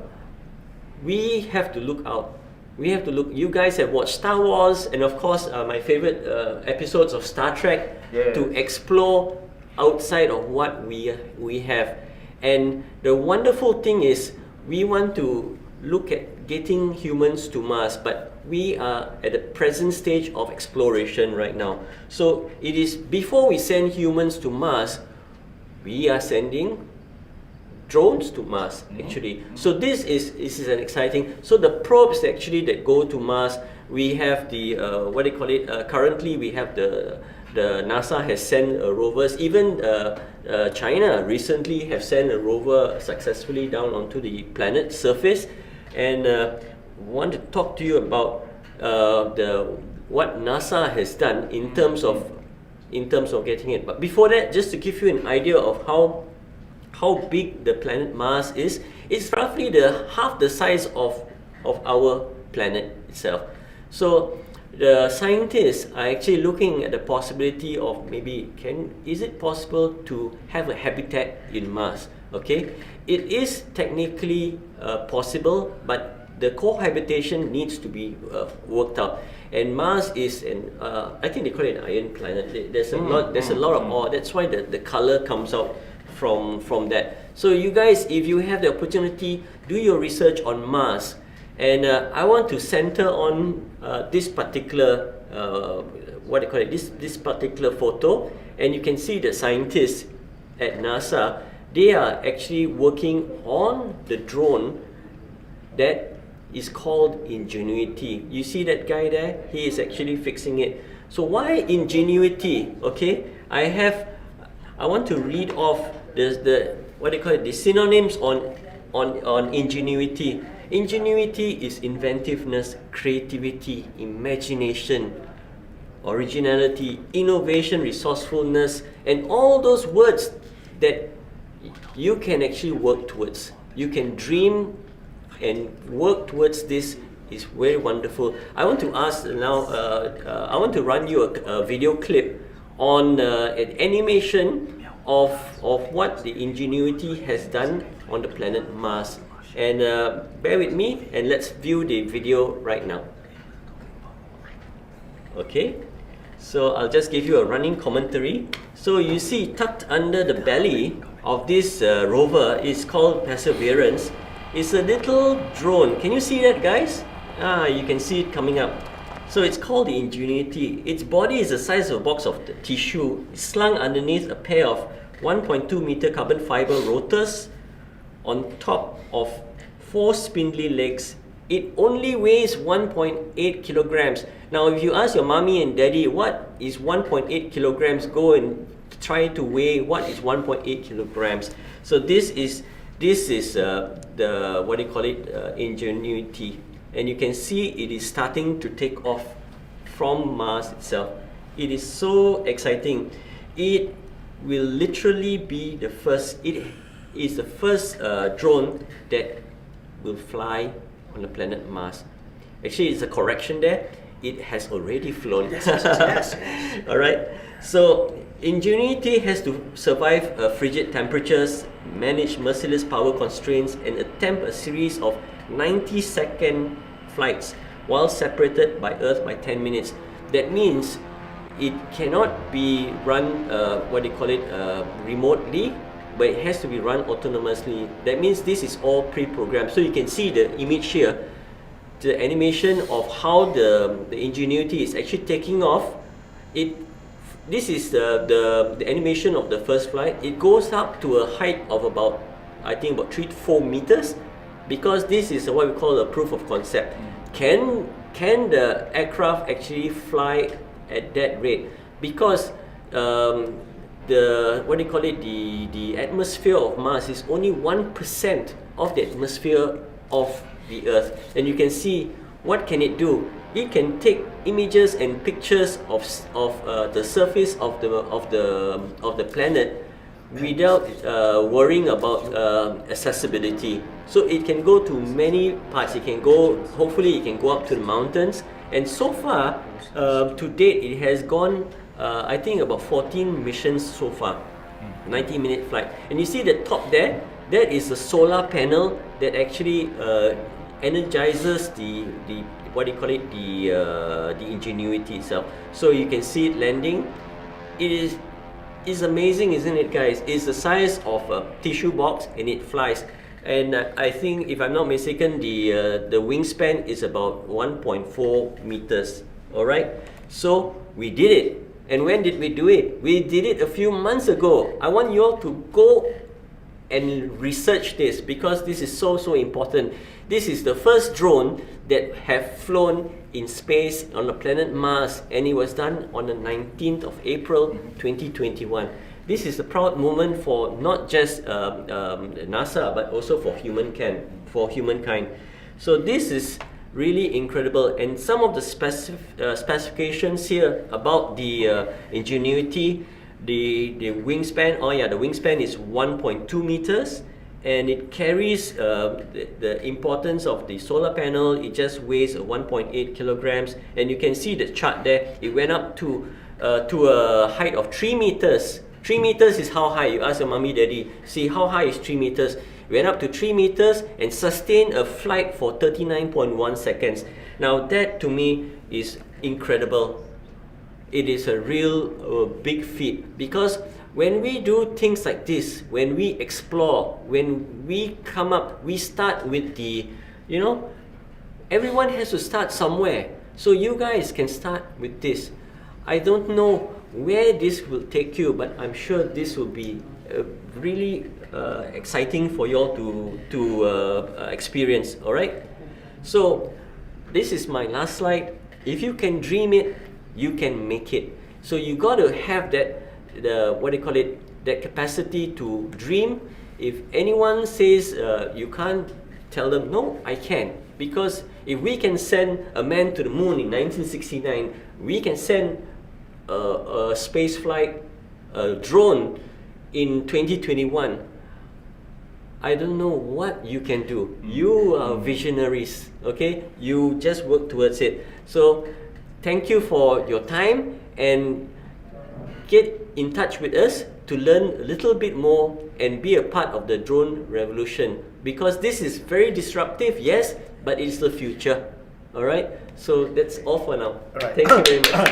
we have to look out. We have to look. You guys have watched Star Wars, and of course, my favorite episodes of Star Trek, to explore outside of what we have. And the wonderful thing is, we want to look at getting humans to Mars, but we are at the present stage of exploration right now. So it is before we send humans to Mars, we are sending drones to Mars actually. So this is an exciting. So the probes actually that go to Mars, we have the what do you call it? Currently we have the NASA has sent rovers. Even China recently have sent a rover successfully down onto the planet's surface. And want to talk to you about what NASA has done in terms of getting it. But before that, just to give you an idea of how big the planet Mars is, it's roughly half the size of our planet itself. So the scientists are actually looking at the possibility of maybe is it possible to have a habitat in Mars? Okay, it is technically possible, but the cohabitation needs to be worked out. And Mars is I think they call it an iron planet. There's a lot of ore. That's why the color comes out from that. So you guys, if you have the opportunity, do your research on Mars. And I want to center on this particular what do you call it? This particular photo, and you can see the scientists at NASA. They are actually working on the drone that is called Ingenuity. You see that guy there? He is actually fixing it. So why Ingenuity? Okay, I want to read off the what do you call it? The synonyms on Ingenuity. Ingenuity is inventiveness, creativity, imagination, originality, innovation, resourcefulness, and all those words that you can actually work towards. You can dream and work towards this. Is very wonderful. I want to ask now, I want to run you a video clip on an animation of what the Ingenuity has done on the planet Mars. And bear with me and let's view the video right now. Okay, so I'll just give you a running commentary. So you see, tucked under the belly of this rover is called Perseverance. It's a little drone. Can you see that, guys? You can see it coming up. So it's called the Ingenuity. Its body is the size of a box of tissue, slung underneath a pair of 1.2 meter carbon fiber rotors on top of 4 spindly legs. It only weighs 1.8 kilograms. Now, if you ask your mommy and daddy what is 1.8 kilograms, go and try to weigh what is 1.8 kilograms. So this is the what do you call it, Ingenuity, and you can see it is starting to take off from Mars itself. It is so exciting. It will literally be the first. It is the first drone that will fly on the planet Mars. Actually, it's a correction there. It has already flown. Yes. All right. So Ingenuity has to survive frigid temperatures, manage merciless power constraints, and attempt a series of 90-second flights while separated by Earth by 10 minutes. That means it cannot be run, remotely, but it has to be run autonomously. That means this is all pre-programmed. So you can see the image here, the animation of how the Ingenuity is actually taking off. This is the animation of the first flight. It goes up to a height of about, I think, about 3 to 4 meters, because this is what we call a proof of concept. Can the aircraft actually fly at that rate? Because the atmosphere of Mars is only 1% of the atmosphere of the Earth, and you can see what can it do? It can take images and pictures of the surface of the planet without worrying about accessibility. So it can go to many parts. It can go, hopefully it can go up to the mountains. And so far, to date, it has gone, I think about 14 missions so far, 90-minute flight. And you see the top there, that is a solar panel that actually energizes the what do you call it, the Ingenuity itself. So you can see it landing. It's amazing, isn't it, guys? It's the size of a tissue box and it flies. And I think, if I'm not mistaken, the wingspan is about 1.4 meters. All right. So we did it. And when did we do it? We did it a few months ago. I want you all to go and research this, because this is so important. This is the first drone that have flown in space on the planet Mars, and it was done on the 19th of April 2021. This is a proud moment for not just NASA, but also for humankind. So this is really incredible, and some of the specifications here about the Ingenuity. The wingspan, the wingspan is 1.2 meters, and it carries the importance of the solar panel. It just weighs 1.8 kilograms, and you can see the chart there. It went up to a height of 3 meters. 3 meters is how high? You ask your mommy, daddy, see how high is 3 meters? Went up to 3 meters and sustained a flight for 39.1 seconds. Now that to me is incredible. It is a real big feat, because when we do things like this, when we explore, when we come up, we start with the, everyone has to start somewhere. So you guys can start with this. I don't know where this will take you, but I'm sure this will be really exciting for you all to experience. All right. So this is my last slide. If you can dream it, you can make it. So you got to have that, that capacity to dream. If anyone says you can't, tell them, no, I can. Because if we can send a man to the moon in 1969, we can send a space flight, a drone in 2021. I don't know what you can do. You are visionaries, okay? You just work towards it. So thank you for your time, and get in touch with us to learn a little bit more and be a part of the drone revolution, because this is very disruptive, yes, but it's the future. All right, so that's all for now. All right. Thank you very much.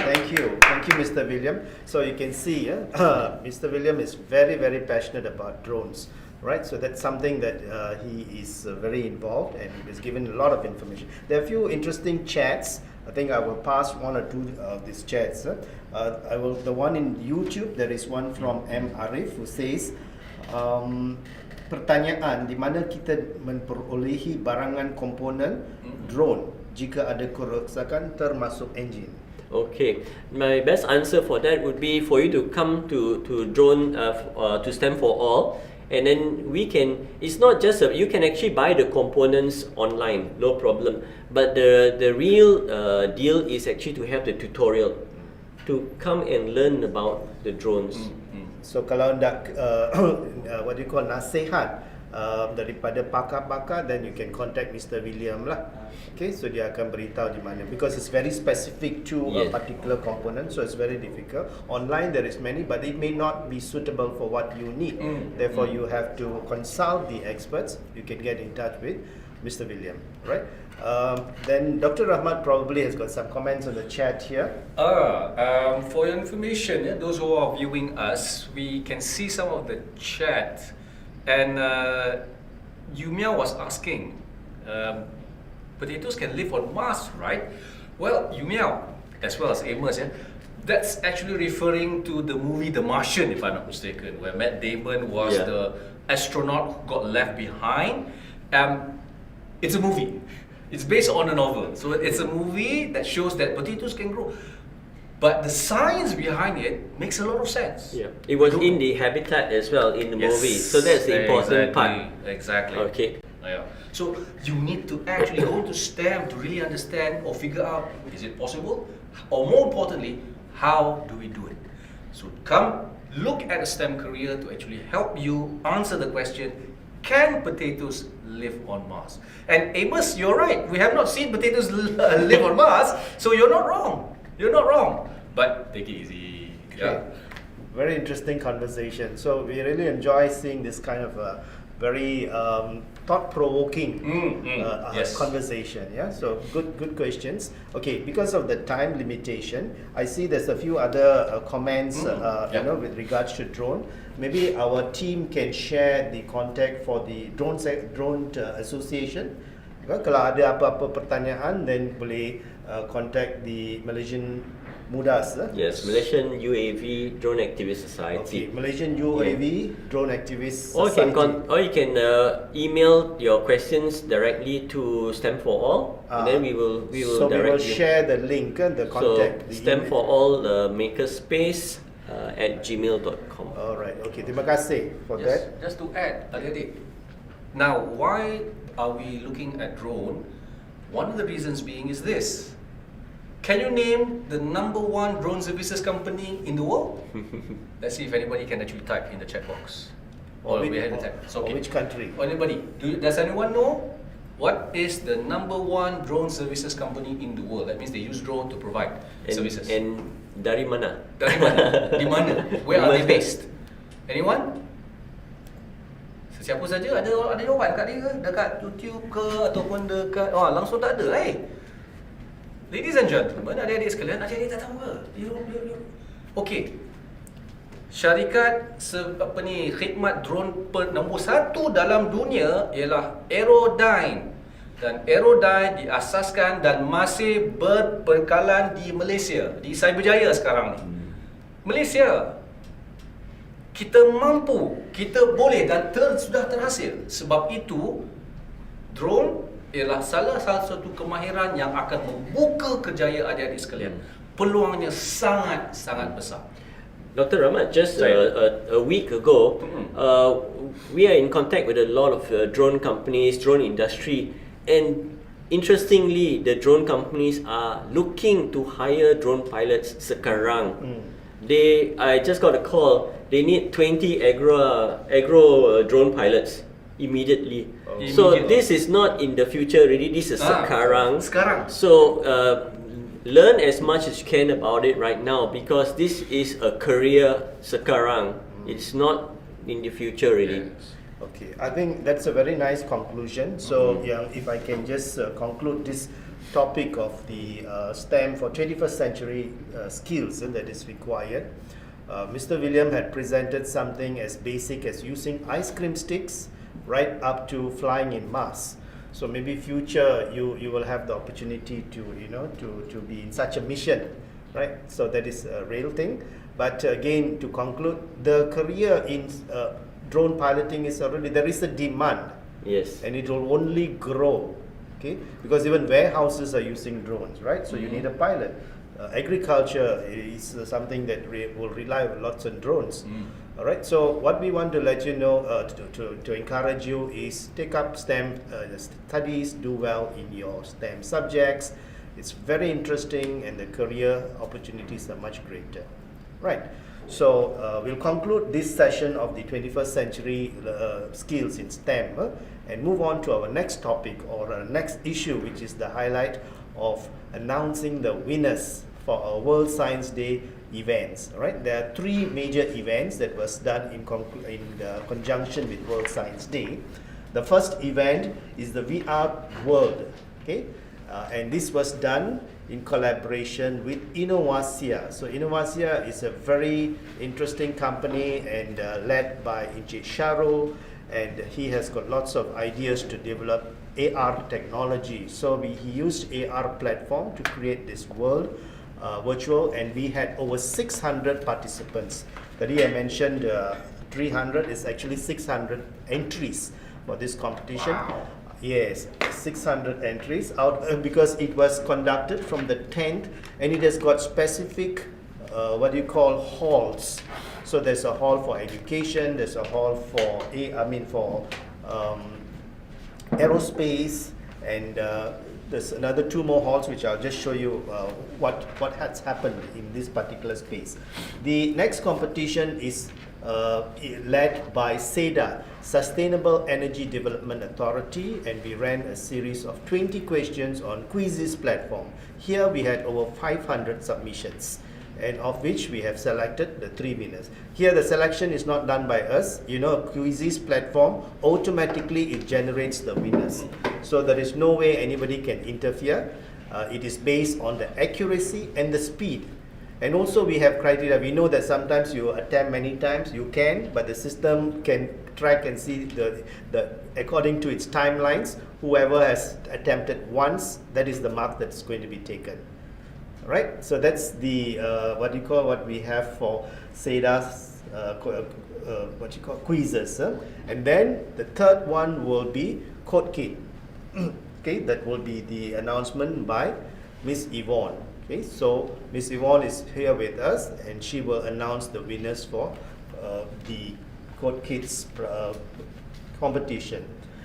Thank you, Mr. William. So you can see, Mr. William is very passionate about drones. Right, so that's something that he is very involved, and he has given a lot of information. There are a few interesting chats. I think I will pass one or two of these chats. The one in YouTube, there is one from M. Arif who says, pertanyaan, di mana kita memperolehi barangan komponen drone jika ada kerosakan termasuk enjin? Okay, my best answer for that would be for you to come to drone to stand for all. And then we can, it's not just, you can actually buy the components online, no problem. But the real deal is actually to have the tutorial, to come and learn about the drones. So kalau nak, what do you call, nasihat daripada pakar-pakar, then you can contact Mr. William lah. Okay, so dia akan beritahu di mana, because it's very specific to a particular component, so it's very difficult. Online there is many, but it may not be suitable for what you need. Therefore, you have to consult the experts. You can get in touch with Mr. William, right? Then Dr. Rahmat probably has got some comments on the chat here. For your information, those who are viewing us, we can see some of the chat. And Yumia was asking, potatoes can live on Mars, right? Well, Yumia, as well as Amos, that's actually referring to the movie The Martian, if I'm not mistaken, where Matt Damon was the astronaut who got left behind. It's a movie. It's based on a novel. So it's a movie that shows that potatoes can grow. But the science behind it makes a lot of sense. Yeah, it was in the habitat as well in the movie. So that's the important part. Exactly. Okay. Yeah. So you need to actually go to STEM to really understand or figure out, is it possible? Or more importantly, how do we do it? So come look at a STEM career to actually help you answer the question, can potatoes live on Mars? And Amos, you're right. We have not seen potatoes live on Mars, so you're not wrong. You're not wrong. But take it easy. Yeah. Very interesting conversation. So we really enjoy seeing this kind of very thought-provoking Yes. conversation. Yeah. So good questions. Okay. Because of the time limitation, I see there's a few other comments. Yeah. With regards to drone. Maybe our team can share the contact for the drone association. Kalau ada apa-apa pertanyaan, then boleh contact the Malaysian Mudas. Yes, Malaysian UAV Drone Activist Society. Okay, Malaysian UAV Drone Activist Or Society. you can email your questions directly to STEM for All, and then we will So we will direct you. share the link, the contact. So the STEM email. for All Makerspace at gmail.com. Alright, okay. Terima kasih for that. Just to add, adik-adik. Now, why are we looking at drone? One of the reasons being is this. Can you name the #1 drone services company in the world? Let's see if anybody can actually type in the chat box. Or we have to type. It's okay. Which country? Or anybody? Does anyone know what is the #1 drone services company in the world? That means they use drone to provide services. And dari mana? Dari mana? Di mana? Where are they based? Anyone? Sesiapa saja ada jawapan kat dia, dekat YouTube ke ataupun dekat langsung tak ada. Ladies and gentlemen, adik-adik sekalian, adik-adik tak tahu ke? Okey. Syarikat khidmat drone nombor 1 dalam dunia ialah Aerodyne. Dan Aerodyne diasaskan dan masih berpengkalan di Malaysia, di Cyberjaya sekarang ni. Malaysia. Kita mampu, kita boleh dan sudah terhasil. Sebab itu, drone ialah salah satu kemahiran yang akan membuka kerjaya adik-adik sekalian. Peluangnya sangat-sangat besar. Dr. Rama, just a week ago, we are in contact with a lot of drone companies, drone industry, and interestingly, the drone companies are looking to hire drone pilots sekarang. I just got a call. They need 20 agro drone pilots immediately. So this is not in the future really, this is sekarang. So learn as much as you can about it right now, because this is a career sekarang. It's not in the future really. Yes. Okay, I think that's a very nice conclusion. So if I can just conclude this topic of the STEM for 21st century skills that is required. Mr. William had presented something as basic as using ice cream sticks right up to flying in Mars. So maybe future you will have the opportunity to to be in such a mission, right? So that is a real thing. But again, to conclude, the career in drone piloting is there is a demand. Yes. And it will only grow, okay? Because even warehouses are using drones, right? So you need a pilot. Agriculture is something that will rely lots on drones. All right. So what we want to let you know, to encourage you, is take up STEM studies, do well in your STEM subjects. It's very interesting, and the career opportunities are much greater. Right. So we'll conclude this session of the 21st century skills in STEM and move on to our next topic, or our next issue, which is the highlight of announcing the winners for our World Science Day events. All right, there are 3 major events that was done in conjunction with World Science Day. The first event is the VR World, okay, and this was done in collaboration with Innovasia. So Innovasia is a very interesting company and led by Encik Sharo, and he has got lots of ideas to develop AR technology. So he used AR platform to create this world virtual, and we had over 600 participants. Tadi I mentioned 300 is actually 600 entries for this competition. Wow. Yes, 600 entries out because it was conducted from the tent, and it has got specific halls. So there's a hall for education, there's a hall for aerospace, and there's another 2 more halls which I'll just show you what has happened in this particular space. The next competition is led by SEEDA, Sustainable Energy Development Authority, and we ran a series of 20 questions on quizzes platform. Here we had over 500 submissions, and of which we have selected the 3 winners. Here the selection is not done by us. You know, quizzes platform, automatically it generates the winners. So there is no way anybody can interfere. It is based on the accuracy and the speed. And also we have criteria. We know that sometimes you attempt many times, you can, but the system can track and see the according to its timelines, whoever has attempted once, that is the mark that's going to be taken. Right? So that's the what we have for SEEDA's quizzes. And then the third one will be Code Kit. Okay, that will be the announcement by Miss Yvonne. Okay, so Miss Yvonne is here with us, and she will announce the winners for the Code Kits competition.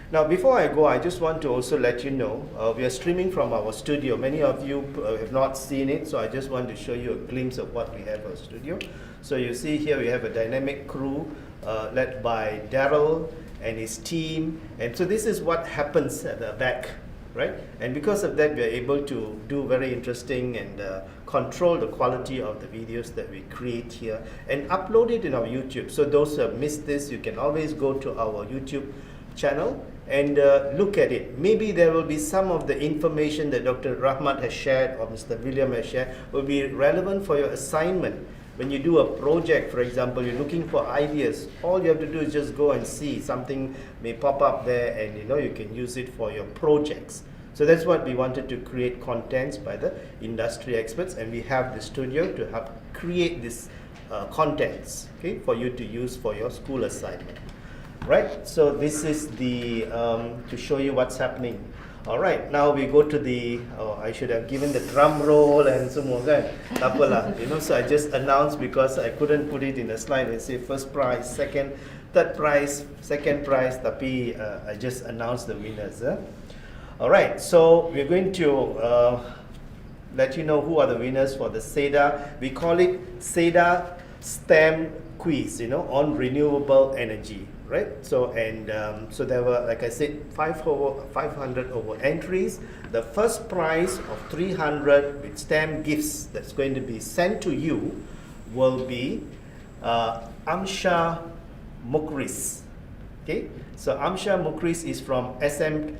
Now, before I go, I just want to also let you know, we are streaming from our studio. Many of you have not seen it, so I just want to show you a glimpse of what we have in our studio. So you see here we have a dynamic crew led by Daryl and his team. And so this is what happens at the back, right? And because of that, we are able to do very interesting and control the quality of the videos that we create here and upload it in our YouTube. So those who have missed this, you can always go to our YouTube channel and look at it. Maybe there will be some of the information that Dr. Rahmat has shared or Mr. William has shared will be relevant for your assignment. When you do a project, for example, you're looking for ideas, all you have to do is just go and see something may pop up there, and you can use it for your projects. So that's what we wanted to create contents by the industry experts, and we have the studio to help create these contents, okay, for you to use for your school assignment. Right, so this is the to show you what's happening. All right, now we go to the, I should have given the drum roll and semua kan. Tak apalah, so I just announced because I couldn't put it in a slide and say first prize, second, third prize, second prize, tapi I just announced the winners. All right, so we're going to let you know who are the winners for the SEEDA. We call it SEEDA STEM quiz, on renewable energy. Right, so so there were, like I said, 500 over entries. The first prize of 300 with STEM gifts that's going to be sent to you will be Amsha Mukris. Okay, so Amsha Mukris is from MRSM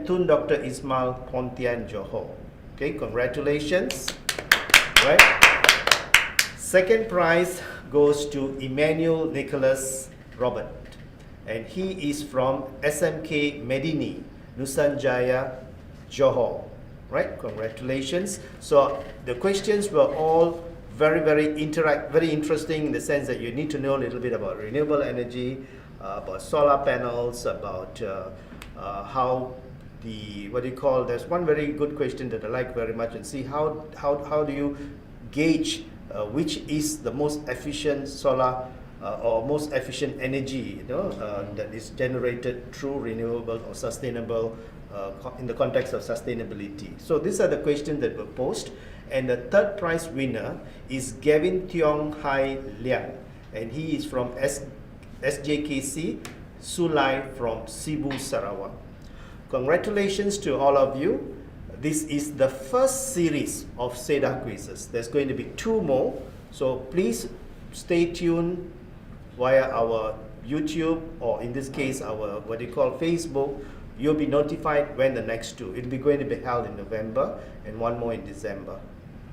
Tun Dr. Ismail Pontian Johor. Okay, congratulations. Right. Second prize goes to Emmanuel Nicholas Robert, and he is from SMK Medini, Nusanjaya, Johor. Right, congratulations. So the questions were all very interesting in the sense that you need to know a little bit about renewable energy, about solar panels, about how the there's one very good question that I like very much, and see how do you gauge which is the most efficient solar or most efficient energy that is generated through renewable or sustainable in the context of sustainability. So these are the questions that were posed, and the third prize winner is Gavin Tiong Hai Liang, and he is from SJKC Sulai from Cebu, Sarawak. Congratulations to all of you. This is the first series of SEEDA quizzes. There's going to be 2 more, so please stay tuned via our YouTube, or in this case our Facebook. You'll be notified when the next 2. It'll be going to be held in November and 1 more in December.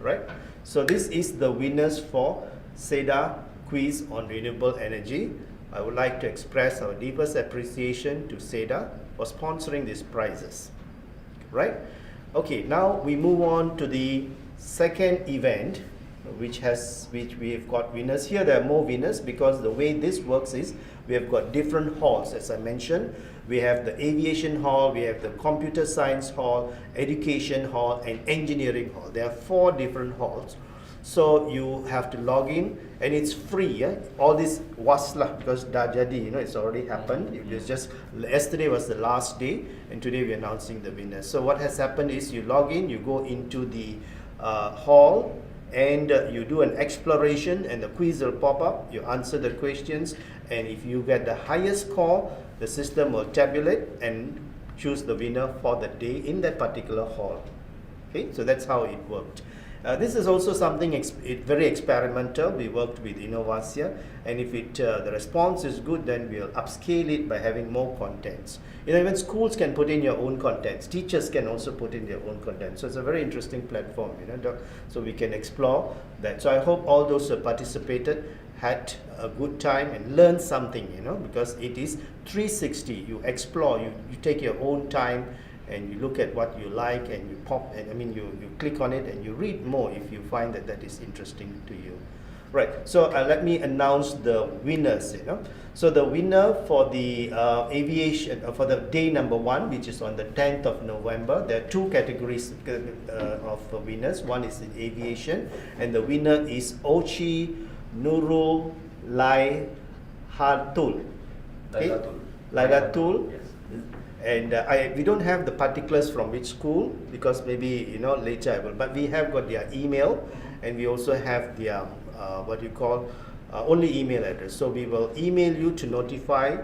Right? So this is the winners for SEEDA quiz on renewable energy. I would like to express our deepest appreciation to SEEDA for sponsoring these prizes. Right? Okay, now we move on to the second event, which we have got winners. Here there are more winners because the way this works is we have got different halls. As I mentioned, we have the aviation hall, we have the computer science hall, education hall, and engineering hall. There are 4 different halls. So you have to log in, and it's free. All this was lah, because dah jadi, it's already happened. It was just yesterday was the last day, and today we're announcing the winners. So what has happened is you log in, you go into the hall, and you do an exploration, and the quiz will pop up. You answer the questions, and if you get the highest score, the system will tabulate and choose the winner for the day in that particular hall. Okay, so that's how it worked. This is also something very experimental. We worked with Innovasia, and if the response is good, then we'll upscale it by having more contents. Even schools can put in your own contents. Teachers can also put in their own content. So it's a very interesting platform, so we can explore that. So I hope all those who participated had a good time and learned something, because it is 360. You explore, you take your own time, and you look at what you like, and you you click on it, and you read more if you find that is interesting to you. Right, so let me announce the winners. So the winner for the aviation, for the day number 1, which is on the 10th of November, there are 2 categories of winners. One is in aviation, and the winner is Ochi Nurul Lailatul. Lailatul. Yes. And we don't have the particulars from which school, because maybe later I will. But we have got their email, and we also have their only email address. So we will email you to notify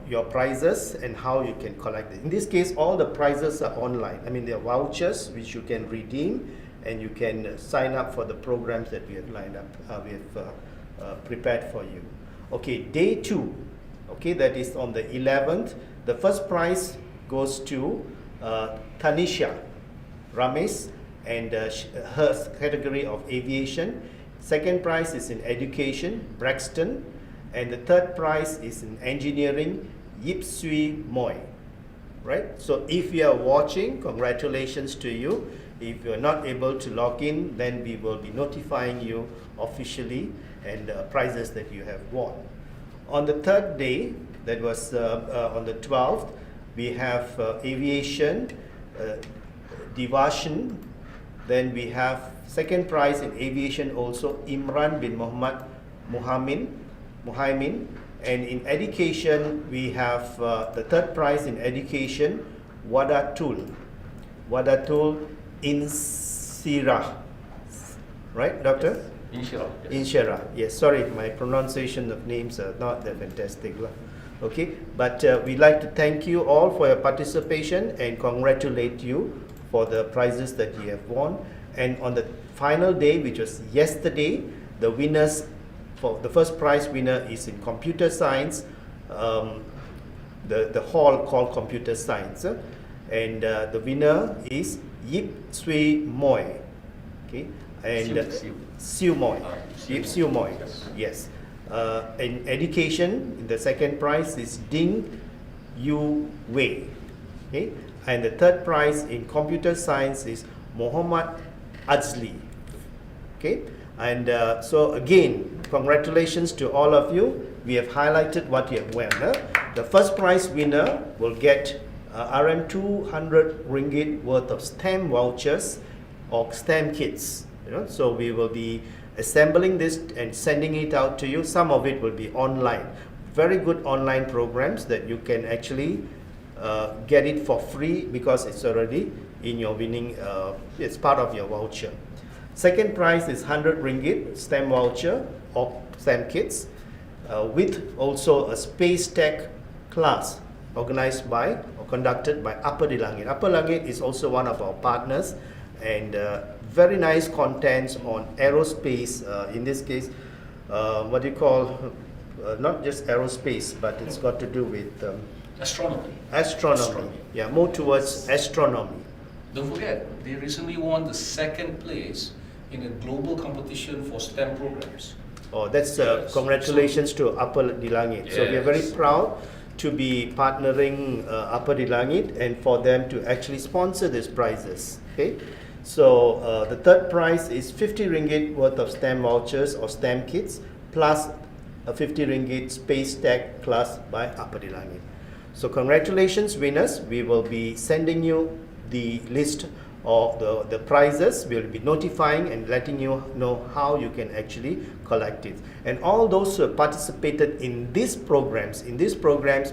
your prizes and how you can collect it. In this case, all the prizes are online. They are vouchers which you can redeem, and you can sign up for the programs that we have lined up. We have prepared for you. Okay, day 2. Okay, that is on the 11th. The first prize goes to Tanisha Ramesh, and her category of aviation. Second prize is in education, Braxton, and the third prize is in engineering, Yip Sui Moy. Right? So if you are watching, congratulations to you. If you are not able to log in, then we will be notifying you officially and prizes that you have won. On the third day, that was on the 12th, we have aviation, Divashan. Then we have second prize in aviation also, Imran bin Muhammad Muhaimin. And in education, we have the third prize in education, Wadatul Insira. Right, Doctor? Inshira. Yes, sorry, my pronunciation of names are not that fantastic. Okay, but we'd like to thank you all for your participation and congratulate you for the prizes that you have won. And on the final day, which was yesterday, the winners, for the first prize winner is in computer science, the hall called computer science, and the winner is Yip Sui Moy. Okay, and Siu Moy. Yip Siu Moy. Yes. In education, the second prize is Ding Yu Wei. Okay, and the third prize in computer science is Muhammad Azli. Okay, and so again, congratulations to all of you. We have highlighted what you have won. The first prize winner will get RM 200 ringgit worth of stamp vouchers or stamp kits. So we will be assembling this and sending it out to you. Some of it will be online. Very good online programs that you can actually get it for free because it's already in your winning, it's part of your voucher. Second prize is 100 ringgit stamp voucher or stamp kits with also a space tech class organized by or conducted by Upper Di Langit. Upper Langit is also one of our partners, and very nice contents on aerospace, in this case, what do you call, not just aerospace, but it's got to do with astronomy. Yeah, more towards astronomy. Don't forget, they recently won the second place in a global competition for STEM programs. Oh, that's congratulations to Upper Di Langit. Yes. So we are very proud to be partnering Upper Di Langit and for them to actually sponsor these prizes. Okay, so the third prize is 50 ringgit worth of stamp vouchers or stamp kits plus a 50 ringgit space tech class by Upper Di Langit. So congratulations winners. We will be sending you the list or the prizes. We'll be notifying and letting you know how you can actually collect it. And all those who have participated in these programs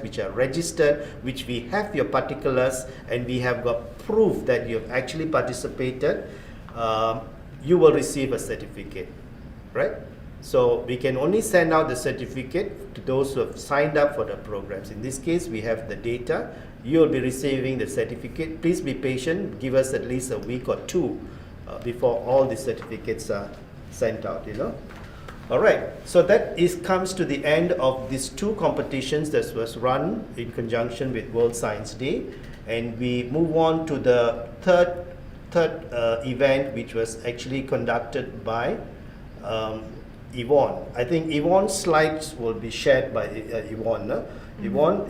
which are registered, which we have your particulars and we have got proof that you have actually participated, you will receive a certificate, right? So we can only send out the certificate to those who have signed up for the programs. In this case, we have the data. You will be receiving the certificate. Please be patient. Give us at least a week or two before all the certificates are sent out, All right, so that comes to the end of these two competitions that was run in conjunction with World Science Day. And we move on to the third event, which was actually conducted by Yvonne. I think Yvonne's slides will be shared by Yvonne. No? Yvonne,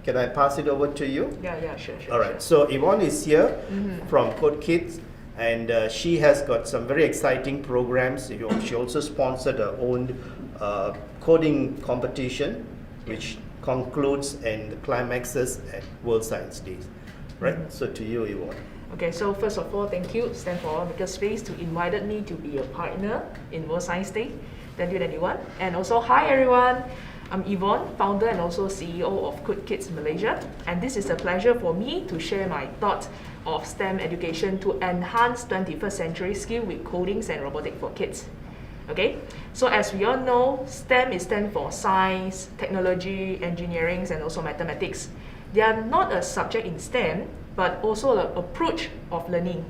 can I pass it over to you? Yeah, sure. All right, so Yvonne is here from Code Kids, and she has got some very exciting programs. She also sponsored her own coding competition, which concludes and climaxes at World Science Days. Right, so to you, Yvonne. Okay, so first of all, thank you, Stand for Makerspace, to invited me to be a partner in World Science Day. Thank you, everyone. And also, hi everyone. I'm Yvonne, founder and also CEO of Code Kids Malaysia. And this is a pleasure for me to share my thoughts of STEM education to enhance 21st century skill with codings and robotics for kids. Okay, so as we all know, STEM stands for science, technology, engineering, and also mathematics. They are not a subject in STEM, but also the approach of learning.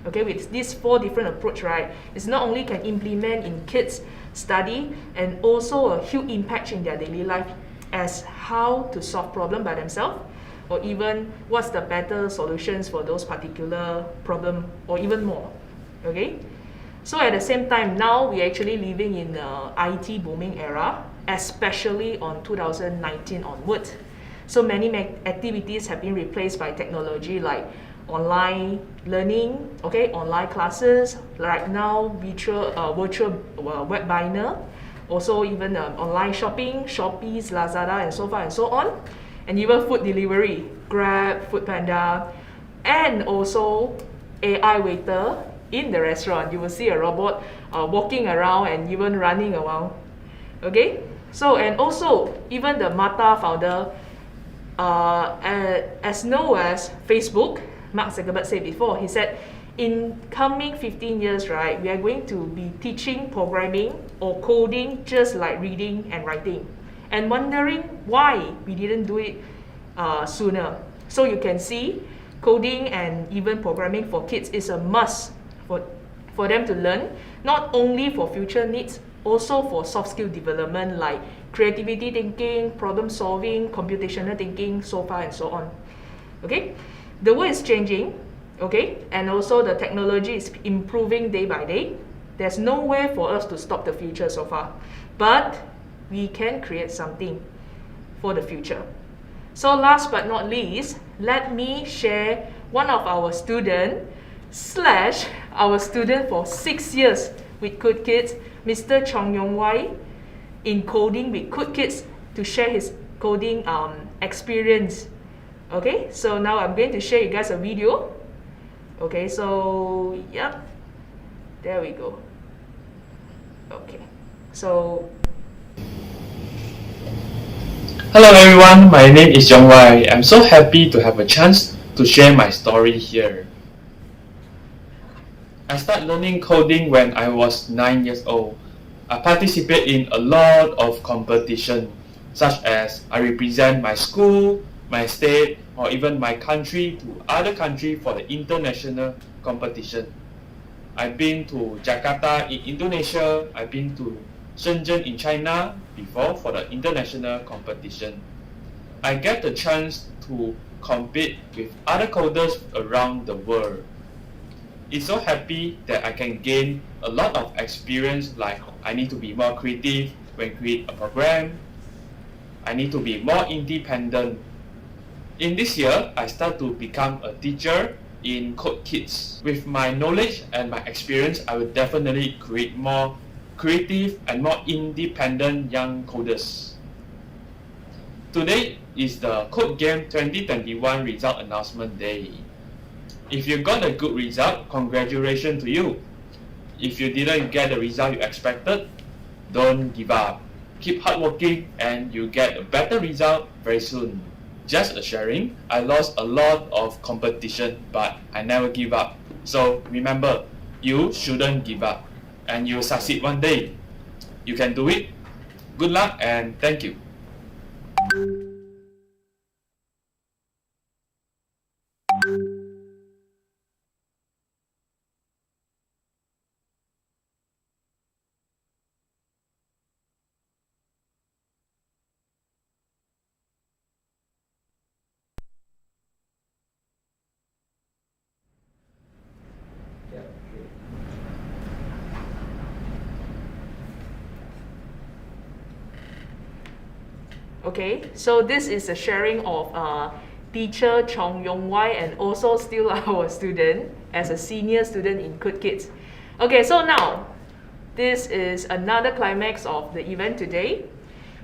Okay, with these 4 different approach, right, it's not only can implement in kids' study and also a huge impact in their daily life as how to solve problem by themselves, or even what's the better solutions for those particular problem, or even more. Okay, so at the same time, now we're actually living in the IT booming era, especially on 2019 onwards. So many activities have been replaced by technology like online learning, okay, online classes, right now virtual web binder, also even online shopping, Shopees, Lazada, and so far and so on, and even food delivery, Grab, Foodpanda, and also AI waiter in the restaurant. You will see a robot walking around and even running around. Okay, so and also even the Meta founder, as known as Facebook, Mark Zuckerberg said before, he said, in coming 15 years, right, we are going to be teaching programming or coding just like reading and writing, and wondering why we didn't do it sooner. So you can see coding and even programming for kids is a must for them to learn, not only for future needs, also for soft skill development like creativity thinking, problem solving, computational thinking, so far and so on. Okay, the world is changing, okay, and also the technology is improving day by day. There's no way for us to stop the future so far, but we can create something for the future. So last but not least, let me share one of our student for 6 years with Code Kids, Mr. Chong Yong Wai, in coding with Code Kids, to share his coding experience. Okay, so now I'm going to share you guys a video. Okay, so yep, there we go. Okay, so hello everyone, my name is Yong Wai. I'm so happy to have a chance to share my story here. I started learning coding when I was 9 years old. I participate in a lot of competition, such as I represent my school, my state, or even my country to other countries for the international competition. I've been to Jakarta in Indonesia, I've been to Shenzhen in China before for the international competition. I get the chance to compete with other coders around the world. It's so happy that I can gain a lot of experience, like I need to be more creative when create a program. I need to be more independent. In this year, I start to become a teacher in Code Kids. With my knowledge and my experience, I will definitely create more creative and more independent young coders. Today is the Code Game 2021 result announcement day. If you got a good result, congratulations to you. If you didn't get the result you expected, don't give up. Keep hardworking and you get a better result very soon. Just a sharing, I lost a lot of competition, but I never give up. So remember, you shouldn't give up and you'll succeed one day. You can do it. Good luck and thank you. Okay, so this is a sharing of teacher Chong Yong Wai and also still our student as a senior student in Coot Kids. Okay, so now this is another climax of the event today.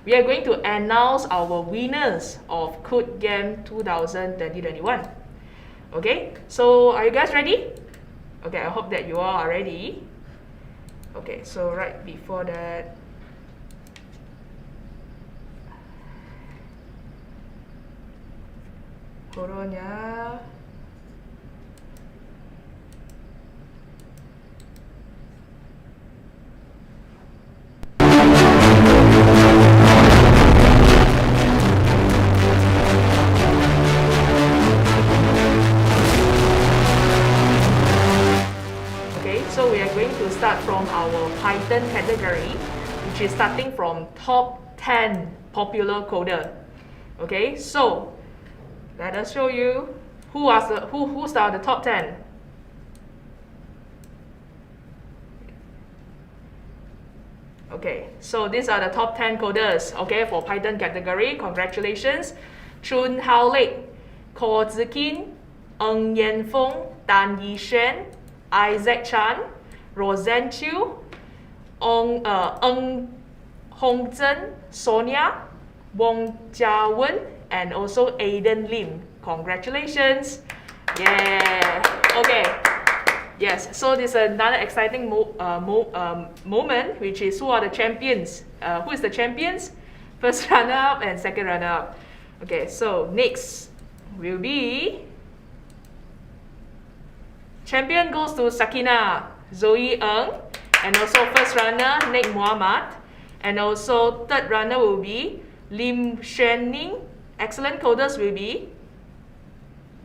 We are going to announce our winners of Coot Game 2021. Okay, so are you guys ready? Okay, I hope that you all are ready. Okay, so right before that, hold on ya. Okay, so we are going to start from our Python category, which is starting from top 10 popular coder. Okay, so let us show you who's the top 10. Okay, so these are the top 10 coders, okay, for Python category. Congratulations. Chun Hao Lek, Ko Zikin, Ng Yen Fong, Tan Yi Xuan, Isaac Chan, Roseanne Chiu, Ng Hong Zhen, Sonia, Wong Jia Wen, and also Aiden Lim. Congratulations. Yeah. Okay. Yes, so this is another exciting moment, which is who are the champions. Who is the champions? First runner-up and second runner-up. Okay, so next will be champion goes to Sakina, Zoe Ng, and also first runner Nick Muhammad, and also third runner will be Lim Xuan Ning. Excellent coders will be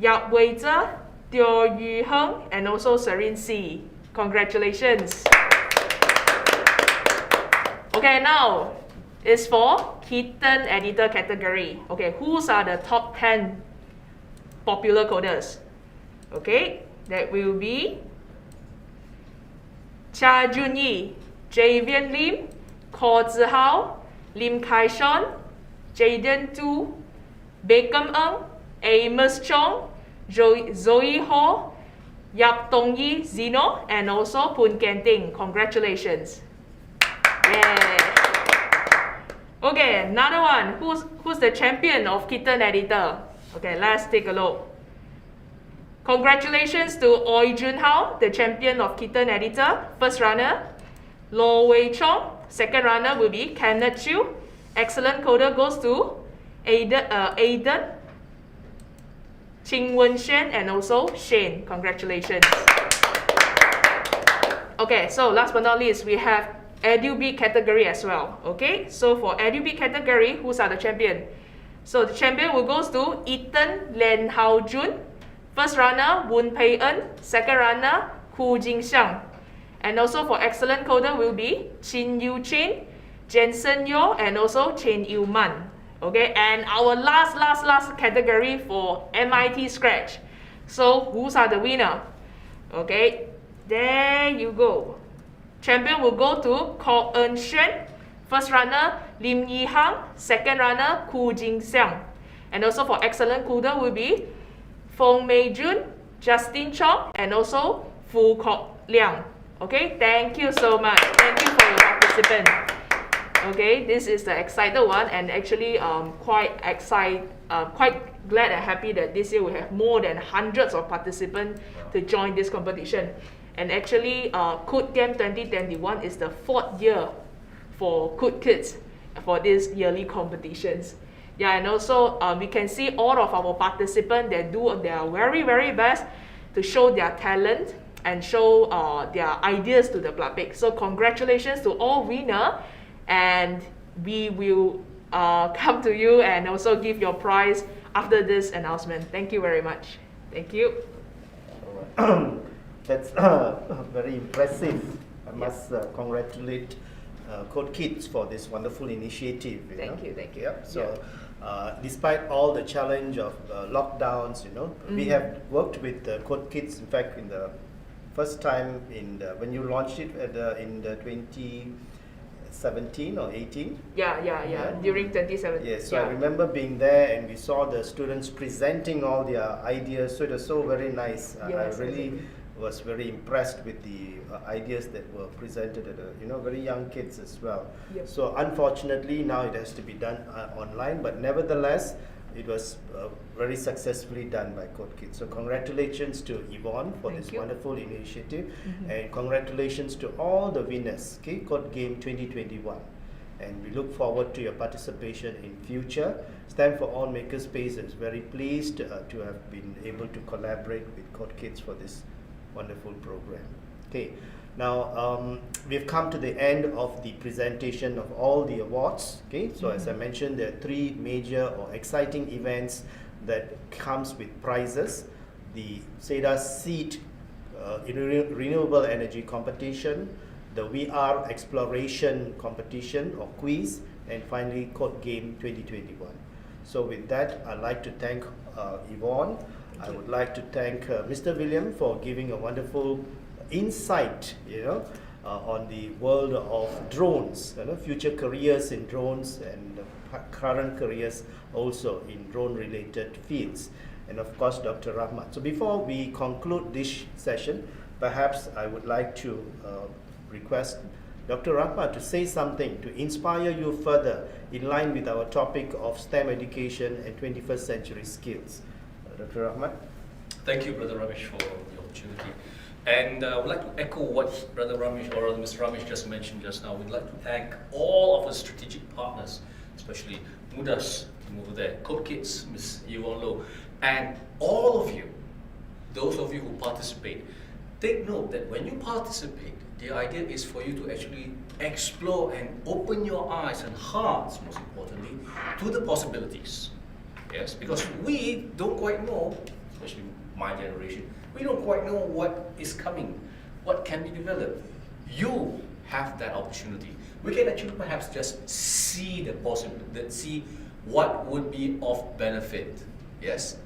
Yap Wei Zhe, Teo Yu Heng, and also Serene C. Congratulations. Okay, now it's for Kitten Editor category. Okay, whose are the top 10 popular coders? Okay, that will be Cha Junyi, Javian Lim, Ko Zihao, Lim Kai Shon, Jaden Tu, Beckham Ng, Amos Chong, Zoe Ho, Yap Tong Yi Zeno, and also Pun Ken Ting. Congratulations. Yeah. Okay, another one. Who's the champion of Kitten Editor? Okay, let's take a look. Congratulations to Oi Jun Hao, the champion of Kitten Editor. First runner, Lo Wei Chong. Second runner will be Kenneth Chiu. Excellent coder goes to Aiden, Ching Wen Shen, and also Shane. Congratulations. Okay, so last but not least, we have EduBeat category as well. Okay, so for EduBeat category, who's are the champion? So the champion will goes to Ethan Len Hao Jun. First runner, Woon Pei En. Second runner, Hu Jing Xiang. And also for excellent coder will be Chin Yu Chin, Jensen Yo, and also Chen Yu Man. Okay, and our last category for MIT Scratch. So who's are the winner? Okay, there you go. Champion will go to Ko En Xuan. First runner, Lim Yi Hang. Second runner, Ku Jing Xiang. And also for excellent coder will be Fong Mei Jun, Justin Chong, and also Fu Kok Liang. Okay, thank you so much. Thank you for your participation. Okay, this is the excited one, and actually quite glad and happy that this year we have more than hundreds of participants to join this competition. And actually, Coot Game 2021 is the 4th year for Coot Kids for these yearly competitions. Yeah, and also we can see all of our participants, they do their very, very best to show their talent and show their ideas to the public. So congratulations to all winners, and we will come to you and also give your prize after this announcement. Thank you very much. Thank you. That's very impressive. I must congratulate Code Kids for this wonderful initiative. Thank you. Yeah. So, despite all the challenge of lockdowns, we have worked with Code Kids. In fact, in the first time when you launched it in the 2017 or 18. Yeah. During 2017. Yes. So I remember being there, and we saw the students presenting all their ideas. So it was so very nice. Yes, I really was very impressed with the ideas that were presented at very young kids as well. Yep. So unfortunately now it has to be done online, but nevertheless it was very successfully done by Code Kids. So congratulations to Yvonne for this wonderful initiative, and congratulations to all the winners, Code Game 2021. And we look forward to your participation in future. Stand for All Makerspace is very pleased to have been able to collaborate with Code Kids for this wonderful program. Okay, now we've come to the end of the presentation of all the awards. Okay, so as I mentioned, there are 3 major or exciting events that comes with prizes: the SEEDA Seed Renewable Energy Competition, the VR Exploration Competition or quiz, and finally Code Game 2021. So with that, I'd like to thank Yvonne. I would like to thank Mr. William for giving a wonderful insight, on the world of drones, future careers in drones, and current careers also in drone-related fields, and of course, Dr. Rama. So before we conclude this session, perhaps I would like to request Dr. Rama to say something to inspire you further in line with our topic of STEM education and 21st century skills. Dr. Rahmat. Thank you, Brother Ramesh, for the opportunity. And I would like to echo what Brother Ramesh or Mr. Ramesh just mentioned just now. We'd like to thank all of our strategic partners, especially Mudas over there, Code Kids, Ms. Yvonne Loh, and all of you, those of you who participate. Take note that when you participate, the idea is for you to actually explore and open your eyes and hearts, most importantly, to the possibilities. Yes, because we don't quite know, especially my generation, we don't quite know what is coming, what can be developed. You have that opportunity. We can actually perhaps just see the possibility, see what would be of benefit. Yes,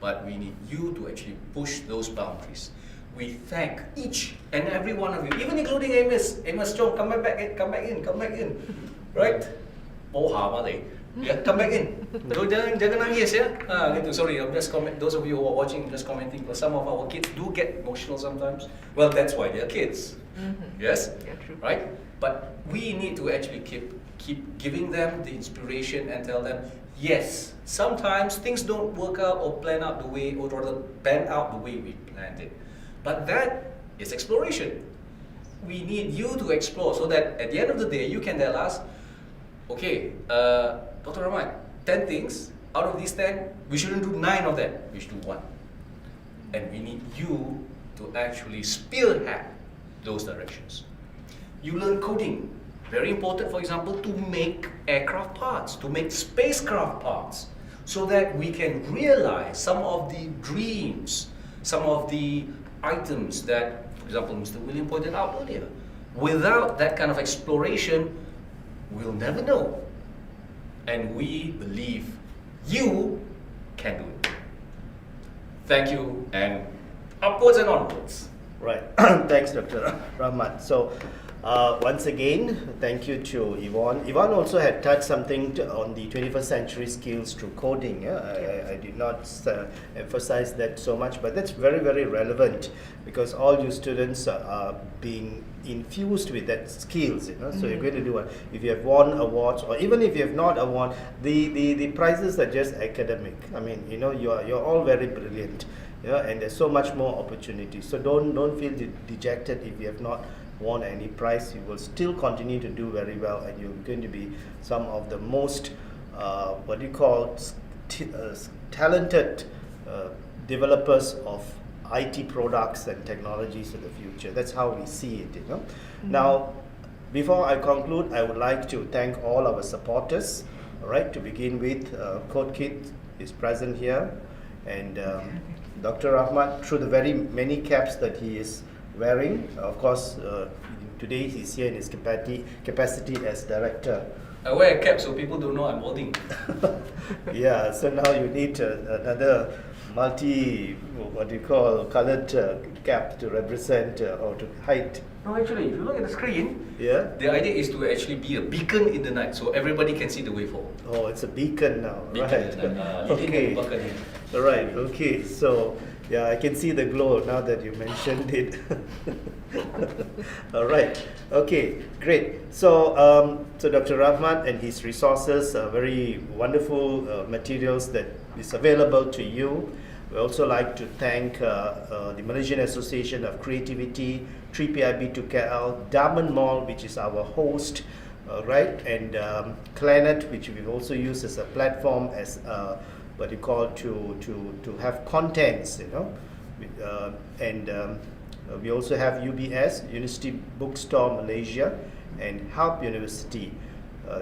but we need you to actually push those boundaries. We thank each and every one of you, even including Amos Chong, come back in, right? Yeah, come back in. Jangan nangis ya. Gitu. Sorry, I'm just comment. Those of you who are watching, I'm just commenting. Because some of our kids do get emotional sometimes. Well, that's why they're kids. Yes, Yeah, true. right. But we need to actually keep giving them the inspiration and tell them, yes, sometimes things don't work out or plan out the way, or rather pan out the way we planned it. But that is exploration. We need you to explore so that at the end of the day, you can tell us, okay, Dr. Rahman, 10 things, out of these 10, we shouldn't do 9 of them, we should do 1. And we need you to actually spearhead those directions. You learn coding, very important, for example, to make aircraft parts, to make spacecraft parts, so that we can realize some of the dreams, some of the items that, for example, Mr. William pointed out earlier. Without that kind of exploration, we'll never know. And we believe you can do it. Thank you, and upwards and onwards. Right. Thanks, Dr. Rahmat. So Once again, thank you to Yvonne. Yvonne also had touched something on the 21st century skills through coding. Yeah? I did not emphasize that so much, but that's very, very relevant because all you students are being infused with that skills. So you're going to do it. If you have won awards, or even if you have not won, the prizes are just academic. I mean, you're all very brilliant. Yeah, and there's so much more opportunity. So don't feel dejected if you have not won any prize. You will still continue to do very well, and you're going to be some of the most talented developers of IT products and technologies in the future. That's how we see it. Now, before I conclude, I would like to thank all our supporters. All right, to begin with, CodeKit is present here, and Dr. Rahmat, through the very many caps that he is wearing. Of course, today he's here in his capacity as director. I wear a cap so people don't know I'm holding. Yeah, so now you need another colored cap to represent or to hide. No, actually, if you look at the screen, Yeah. the idea is to actually be a beacon in the night so everybody can see the way forward. Oh, it's a beacon now, Beacon right? in the night. Okay. Okay. All right. Okay. So, yeah, I can see the glow now that you mentioned it. All right. Okay. Great. So, so Dr. Rahmat and his resources are very wonderful materials that is available to you. We also like to thank the Malaysian Association of Creativity, 3PIB2KL, Diamond Mall, which is our host, right, and Planet, which we've also used as a platform as to have contents, and we also have UBS, University Bookstore Malaysia, and Help University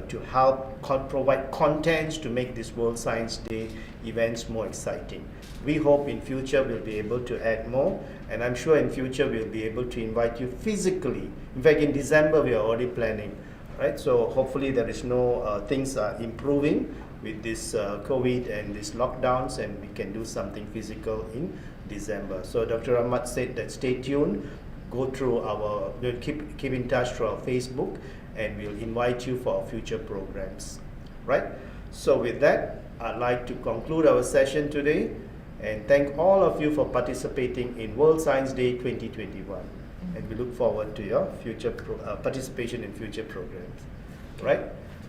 to help provide contents to make this World Science Day events more exciting. We hope in future we'll be able to add more, and I'm sure in future we'll be able to invite you physically. In fact, in December we are already planning, right? So hopefully there is no things are improving with this COVID and these lockdowns, and we can do something physical in December. So Dr. Ahmad said that stay tuned, go through we'll keep in touch through our Facebook, and we'll invite you for our future programs, right? So with that, I'd like to conclude our session today and thank all of you for participating in World Science Day 2021. And we look forward to your future participation in future programs, right?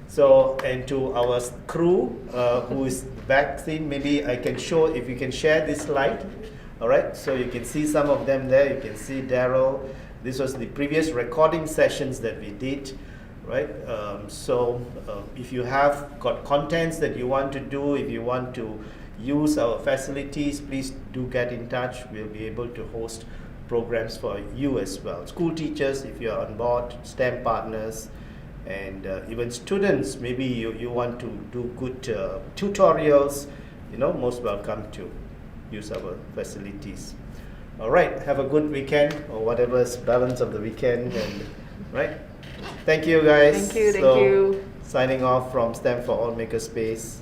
So, and to our crew who is back scene, maybe I can show, if you can share this slide, all right? So you can see some of them there. You can see Daryl. This was the previous recording sessions that we did, right? If you have got contents that you want to do, if you want to use our facilities, please do get in touch. We'll be able to host programs for you as well. School teachers, if you're on board, STEM partners, and even students, maybe you want to do good tutorials, most welcome to use our facilities. All right, have a good weekend, or whatever's balance of the weekend, and right. Thank you, guys. Thank you. Signing off from STEM for All Makerspace.